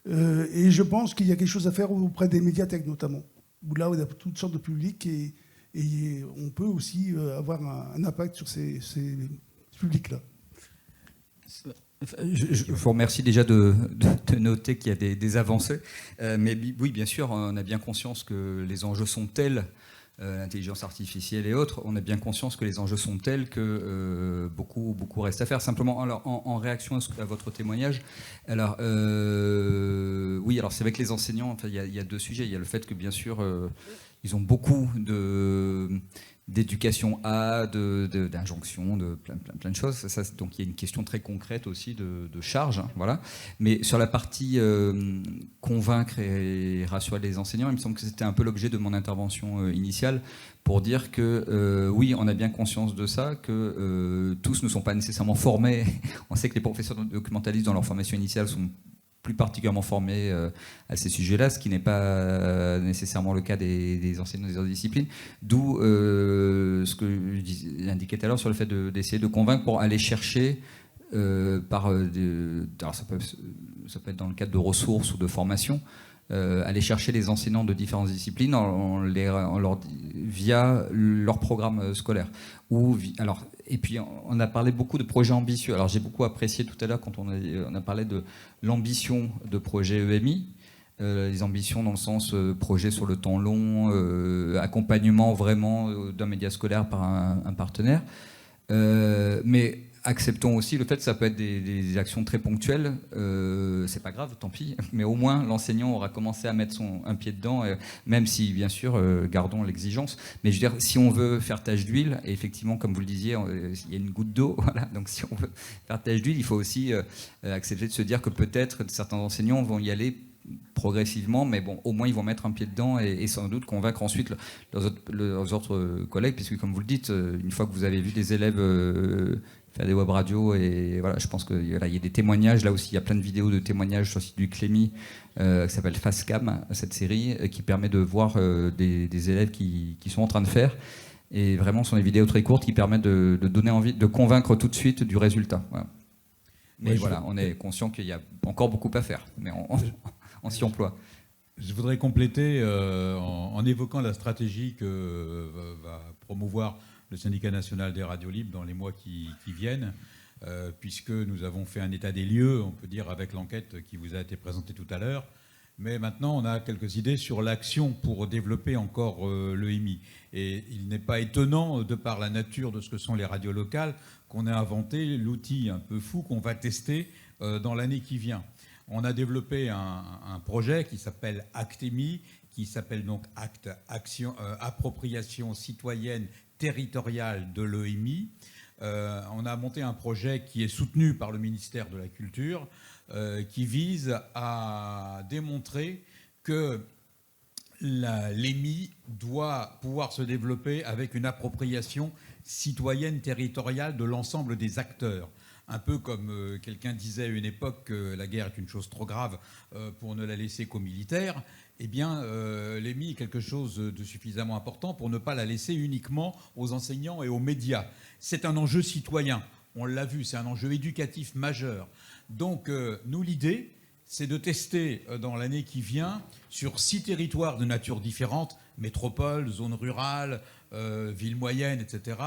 Et je pense qu'il y a quelque chose à faire auprès des médiathèques notamment, où là, on a toutes sortes de publics et on peut aussi avoir un impact sur ces publics-là. Je vous remercie déjà de noter qu'il y a des avancées. Mais oui, bien sûr, on a bien conscience que les enjeux sont tels, l'intelligence artificielle et autres, on a bien conscience que les enjeux sont tels que beaucoup reste à faire. Simplement, alors, en réaction à votre témoignage, alors, oui, alors c'est avec les enseignants, enfin, il y a deux sujets. Il y a le fait que, bien sûr, ils ont beaucoup d'éducation d'injonction, de plein de choses. Ça, donc il y a une question très concrète aussi de charge, hein, voilà. Mais sur la partie convaincre et rassurer les enseignants, il me semble que c'était un peu l'objet de mon intervention initiale, pour dire que oui, on a bien conscience de ça, que tous ne sont pas nécessairement formés. On sait que les professeurs documentalistes, dans leur formation initiale, sont plus particulièrement formés à ces sujets-là, ce qui n'est pas nécessairement le cas des enseignants des autres disciplines. D'où ce que j'indiquais tout à l'heure sur le fait d'essayer de convaincre pour aller chercher alors ça peut être dans le cadre de ressources ou de formation, aller chercher les enseignants de différentes disciplines via leur programme scolaire. Et puis on a parlé beaucoup de projets ambitieux. Alors j'ai beaucoup apprécié tout à l'heure quand on a parlé de l'ambition de projet EMI, les ambitions dans le sens projet sur le temps long, accompagnement vraiment d'un média scolaire par un partenaire. Mais acceptons aussi le fait que ça peut être des actions très ponctuelles. C'est pas grave, tant pis. Mais au moins, l'enseignant aura commencé à mettre un pied dedans, même si, bien sûr, gardons l'exigence. Mais je veux dire, si on veut faire tache d'huile, et effectivement, comme vous le disiez, il y a une goutte d'eau. Voilà. Donc, si on veut faire tache d'huile, il faut aussi accepter de se dire que peut-être certains enseignants vont y aller progressivement, mais bon, au moins ils vont mettre un pied dedans et sans doute convaincre ensuite leurs autres collègues, puisque comme vous le dites, une fois que vous avez vu des élèves faire des web radios, et voilà, je pense qu'il y a des témoignages, là aussi il y a plein de vidéos de témoignages sur le site du Clémy qui s'appelle Facecam, cette série, qui permet de voir des élèves qui sont en train de faire, et vraiment ce sont des vidéos très courtes qui permettent de donner envie, de convaincre tout de suite du résultat. Voilà. Mais voilà, on est conscient qu'il y a encore beaucoup à faire, mais on s'y emploie. Je voudrais compléter en évoquant la stratégie que va promouvoir le Syndicat national des radios libres dans les mois qui viennent, puisque nous avons fait un état des lieux, on peut dire, avec l'enquête qui vous a été présentée tout à l'heure. Mais maintenant, on a quelques idées sur l'action pour développer encore l'EMI. Et il n'est pas étonnant, de par la nature de ce que sont les radios locales, qu'on ait inventé l'outil un peu fou qu'on va tester dans l'année qui vient. On a développé un projet qui s'appelle ACTEMI, qui s'appelle donc Appropriation citoyenne territoriale de l'EMI. On a monté un projet qui est soutenu par le ministère de la Culture, qui vise à démontrer que l'EMI doit pouvoir se développer avec une appropriation citoyenne territoriale de l'ensemble des acteurs. Un peu comme quelqu'un disait à une époque que la guerre est une chose trop grave pour ne la laisser qu'aux militaires, eh bien, l'EMI est quelque chose de suffisamment important pour ne pas la laisser uniquement aux enseignants et aux médias. C'est un enjeu citoyen, on l'a vu, c'est un enjeu éducatif majeur. Donc, nous, l'idée, c'est de tester dans l'année qui vient, sur 6 territoires de nature différente, métropole, zone rurale, ville moyenne, etc.,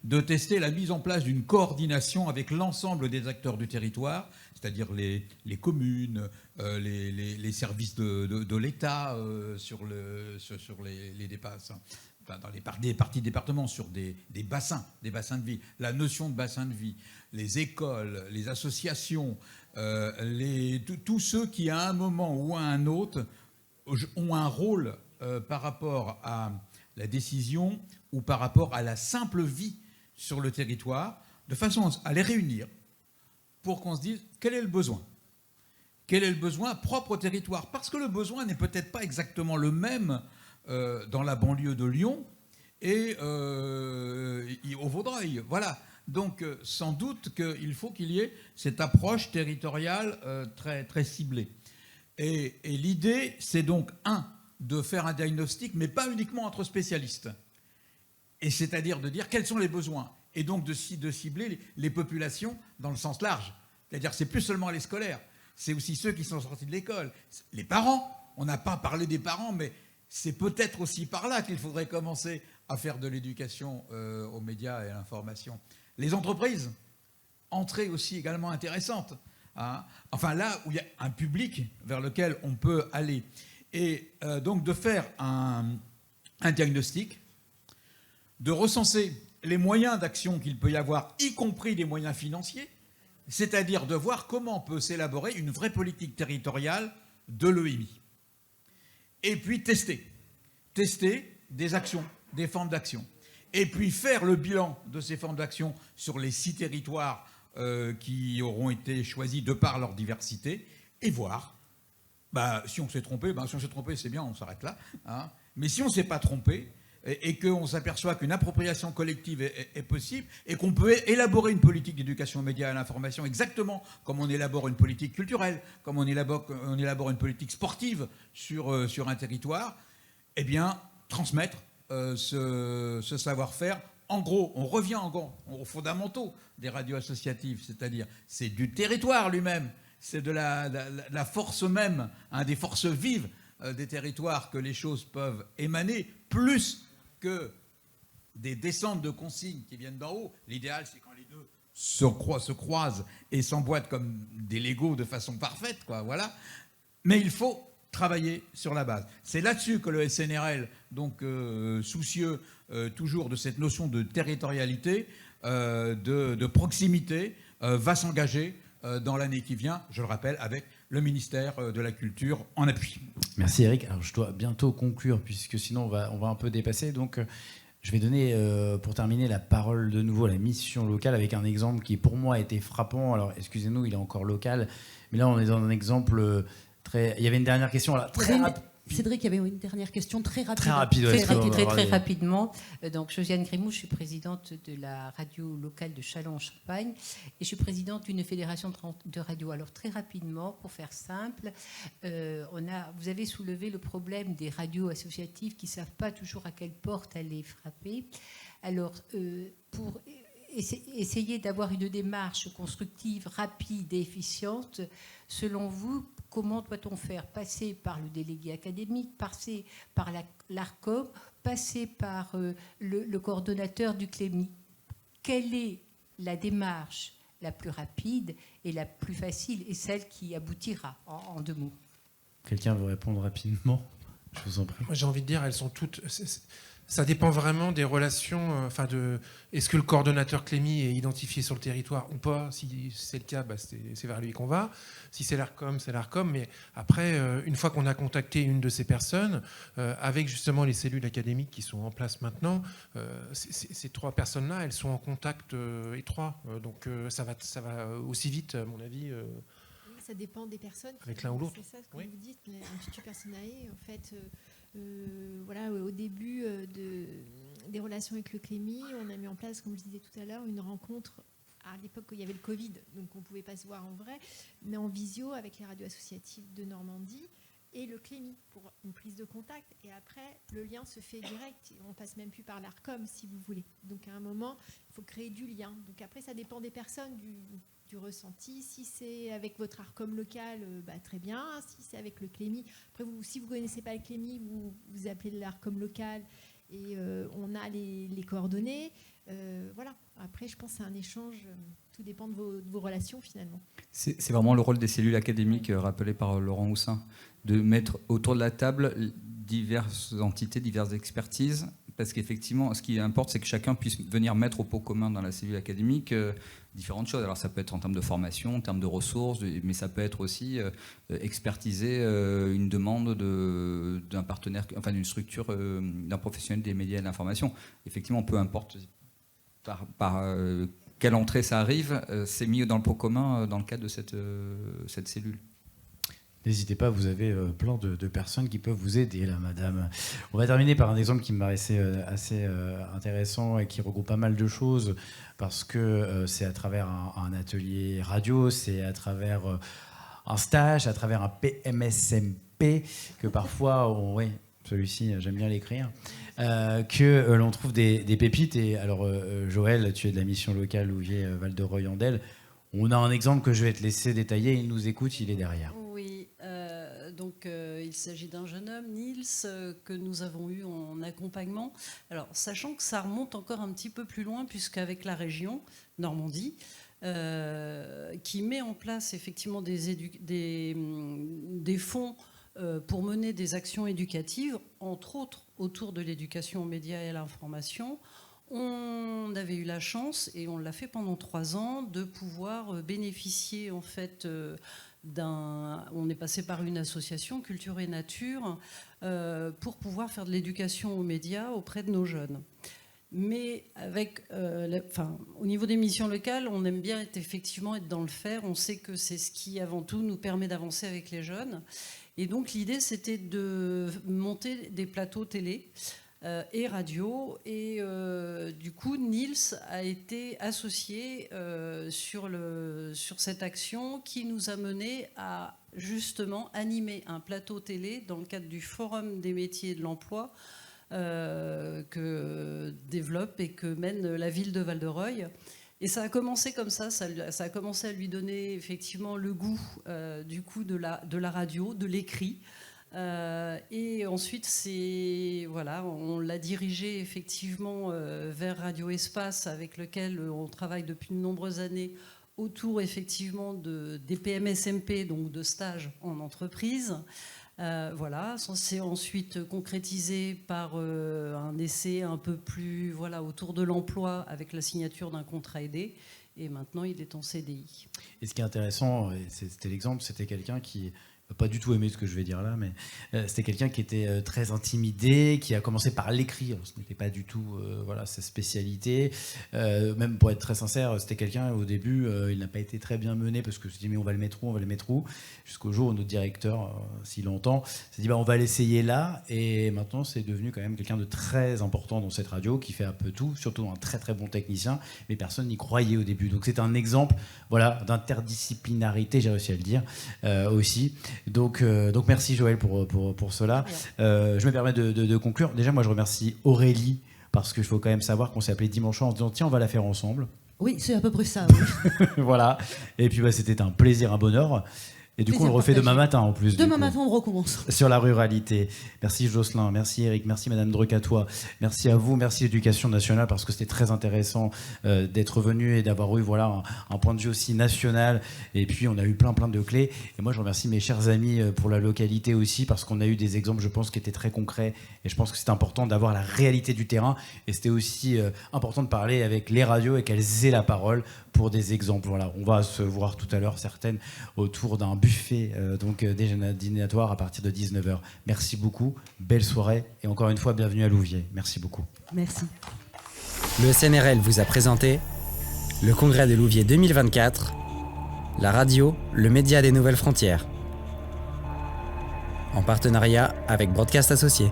de tester la mise en place d'une coordination avec l'ensemble des acteurs du territoire, c'est-à-dire les communes, les services de l'État sur les dépassants, enfin dans les parties départements, sur des bassins de vie, la notion de bassin de vie, les écoles, les associations, tous ceux qui, à un moment ou à un autre, ont un rôle par rapport à la décision ou par rapport à la simple vie sur le territoire, de façon à les réunir pour qu'on se dise quel est le besoin. Quel est le besoin propre au territoire? Parce que le besoin n'est peut-être pas exactement le même dans la banlieue de Lyon et au Vaudreuil. Voilà. Donc, sans doute qu'il faut qu'il y ait cette approche territoriale très, très ciblée. Et l'idée, c'est donc, de faire un diagnostic, mais pas uniquement entre spécialistes. Et c'est-à-dire de dire quels sont les besoins. Et donc de cibler les populations dans le sens large. C'est-à-dire c'est plus seulement les scolaires. c'est aussi ceux qui sont sortis de l'école. Les parents, on n'a pas parlé des parents, mais c'est peut-être aussi par là qu'il faudrait commencer à faire de l'éducation aux médias et à l'information. Les entreprises, entrée aussi également intéressante. Hein. Enfin, là où il y a un public vers lequel on peut aller. Et donc de faire un diagnostic, de recenser les moyens d'action qu'il peut y avoir, y compris des moyens financiers, c'est-à-dire de voir comment peut s'élaborer une vraie politique territoriale de l'EMI. Et puis tester des actions, des formes d'action. Et puis faire le bilan de ces formes d'action sur les 6 territoires qui auront été choisis de par leur diversité, et voir, si on s'est trompé, c'est bien, on s'arrête là. Hein. Mais si on ne s'est pas trompé, et qu'on s'aperçoit qu'une appropriation collective est possible, et qu'on peut élaborer une politique d'éducation aux médias et à l'information exactement comme on élabore une politique culturelle, comme on élabore une politique sportive sur un territoire, eh bien, transmettre ce savoir-faire. En gros, on revient aux fondamentaux des radios associatives, c'est-à-dire c'est du territoire lui-même, c'est de la force même, des forces vives des territoires que les choses peuvent émaner, plus que des descentes de consignes qui viennent d'en haut. L'idéal, c'est quand les deux se croisent et s'emboîtent comme des Legos de façon parfaite, quoi, voilà. Mais il faut travailler sur la base. C'est là-dessus que le SNRL, donc soucieux toujours de cette notion de territorialité, de proximité, va s'engager dans l'année qui vient, je le rappelle, avec le ministère de la Culture en appui. Merci Eric. Alors je dois bientôt conclure puisque sinon on va un peu dépasser. Donc je vais donner pour terminer la parole de nouveau à la mission locale avec un exemple qui pour moi a été frappant. Alors excusez-nous, il est encore local, mais là on est dans un exemple très... Il y avait une dernière question là, très rapide. Cédric, il y avait une dernière question très rapide. Très rapide, ouais, très rapidement. Donc, Josiane Grimou, je suis présidente de la radio locale de Châlons-en-Champagne et je suis présidente d'une fédération de radio. Alors, très rapidement, pour faire simple, vous avez soulevé le problème des radios associatives qui ne savent pas toujours à quelle porte aller frapper. Alors, pour essayer d'avoir une démarche constructive, rapide et efficiente, selon vous, comment doit-on faire? Passer par le délégué académique, passer par l'ARCOM, passer par le coordonnateur du CLEMI. Quelle est la démarche la plus rapide et la plus facile et celle qui aboutira en 2 mots? Quelqu'un veut répondre rapidement? Je vous en prie. Moi, j'ai envie de dire, elles sont toutes... Ça dépend vraiment des relations. Est-ce que le coordonnateur CLEMI est identifié sur le territoire ou pas? Si c'est le cas, c'est vers lui qu'on va. Si c'est l'ARCOM, c'est l'ARCOM. Mais après, une fois qu'on a contacté une de ces personnes, avec justement les cellules académiques qui sont en place maintenant, ces 3 personnes-là, elles sont en contact étroit. Donc ça va aussi vite, à mon avis. Ça dépend des personnes. Avec l'un ou l'autre. C'est ça ce que vous dites, l'Institut Personae, en fait... au début des relations avec le CLEMI, on a mis en place, comme je disais tout à l'heure, une rencontre à l'époque où il y avait le Covid, donc on ne pouvait pas se voir en vrai, mais en visio avec les radios associatives de Normandie et le CLEMI pour une prise de contact. Et après, le lien se fait direct. On ne passe même plus par l'ARCOM, si vous voulez. Donc à un moment, il faut créer du lien. Donc après, ça dépend des personnes, du ressenti. Si c'est avec votre ARCOM local, très bien. Si c'est avec le CLEMI, après, si vous ne connaissez pas le CLEMI, vous appelez l'ARCOM local et on a les coordonnées. Voilà. Après, je pense que c'est un échange. Tout dépend de vos relations, finalement. C'est vraiment le rôle des cellules académiques rappelé par Laurent Houssin, de mettre autour de la table diverses entités, diverses expertises, parce qu'effectivement, ce qui importe, c'est que chacun puisse venir mettre au pot commun dans la cellule académique différentes choses. Alors ça peut être en termes de formation, en termes de ressources, mais ça peut être aussi expertiser une demande d'un partenaire, enfin d'une structure, d'un professionnel des médias et de l'information. Effectivement, peu importe par quelle entrée ça arrive, c'est mis dans le pot commun dans le cadre de cette cellule. N'hésitez pas, vous avez plein de personnes qui peuvent vous aider là, madame. On va terminer par un exemple qui me paraissait assez intéressant et qui regroupe pas mal de choses parce que c'est à travers un atelier radio, c'est à travers un stage, à travers un PMSMP que parfois, celui-ci, j'aime bien l'écrire, que l'on trouve des pépites. Et alors, Joël, tu es de la mission locale Louviers Val de Royandel. On a un exemple que je vais te laisser détailler. Il nous écoute, il est derrière. Oui, il s'agit d'un jeune homme, Niels, que nous avons eu en accompagnement. Alors, sachant que ça remonte encore un petit peu plus loin, puisqu'avec la région Normandie, qui met en place effectivement des fonds pour mener des actions éducatives, entre autres autour de l'éducation aux médias et à l'information. On avait eu la chance, et on l'a fait pendant 3 ans, de pouvoir bénéficier en fait on est passé par une association, Culture et Nature, pour pouvoir faire de l'éducation aux médias auprès de nos jeunes. Mais au niveau des missions locales, on aime bien effectivement être dans le faire. On sait que c'est ce qui, avant tout, nous permet d'avancer avec les jeunes. Et donc, l'idée, c'était de monter des plateaux télé et radio. Et du coup, Niels a été associé sur cette action qui nous a mené à justement animer un plateau télé dans le cadre du Forum des métiers et de l'emploi que développe et que mène la ville de Val-de-Reuil. Et ça a commencé comme ça a commencé à lui donner effectivement le goût du coup de la radio, de l'écrit. Et ensuite, on l'a dirigé effectivement vers Radio Espace, avec lequel on travaille depuis de nombreuses années autour effectivement des PMSMP, donc de stages en entreprise. Ça s'est ensuite concrétisé par un essai un peu plus autour de l'emploi avec la signature d'un contrat aidé. Et maintenant, il est en CDI. Et ce qui est intéressant, c'était l'exemple, c'était quelqu'un qui pas du tout aimé ce que je vais dire là, mais c'était quelqu'un qui était très intimidé, qui a commencé par l'écrit. Ce n'était pas du tout sa spécialité. Même pour être très sincère, c'était quelqu'un, au début, il n'a pas été très bien mené, parce que je me suis dit, mais on va le mettre où, jusqu'au jour où notre directeur, s'il l'entend, s'est dit, on va l'essayer là. Et maintenant, c'est devenu quand même quelqu'un de très important dans cette radio, qui fait un peu tout, surtout un très très bon technicien, mais personne n'y croyait au début. Donc c'est un exemple d'interdisciplinarité, j'ai réussi à le dire aussi. Donc merci Joël pour cela. Je me permets de conclure. Déjà, moi je remercie Aurélie, parce qu'il faut quand même savoir qu'on s'est appelé dimanche soir en se disant tiens, on va la faire ensemble. Oui, c'est à peu près ça. Oui. Voilà. Et puis c'était un plaisir, un bonheur. Et du coup, on le refait demain matin en plus. Demain matin, on recommence. Sur la ruralité. Merci Jocelyn, merci Eric, merci Madame Drecatois, merci à vous, merci l'Éducation nationale, parce que c'était très intéressant d'être venu et d'avoir eu un point de vue aussi national. Et puis, on a eu plein de clés. Et moi, je remercie mes chers amis pour la localité aussi, parce qu'on a eu des exemples, je pense, qui étaient très concrets. Et je pense que c'est important d'avoir la réalité du terrain. Et c'était aussi important de parler avec les radios et qu'elles aient la parole pour des exemples. Voilà, on va se voir tout à l'heure, certaines, autour d'un buffet dînatoire à partir de 19h. Merci beaucoup, belle soirée et encore une fois, bienvenue à Louviers. Merci beaucoup. Merci. Le CNRL vous a présenté le Congrès de Louviers 2024, la radio, le média des nouvelles frontières, en partenariat avec Broadcast Associés.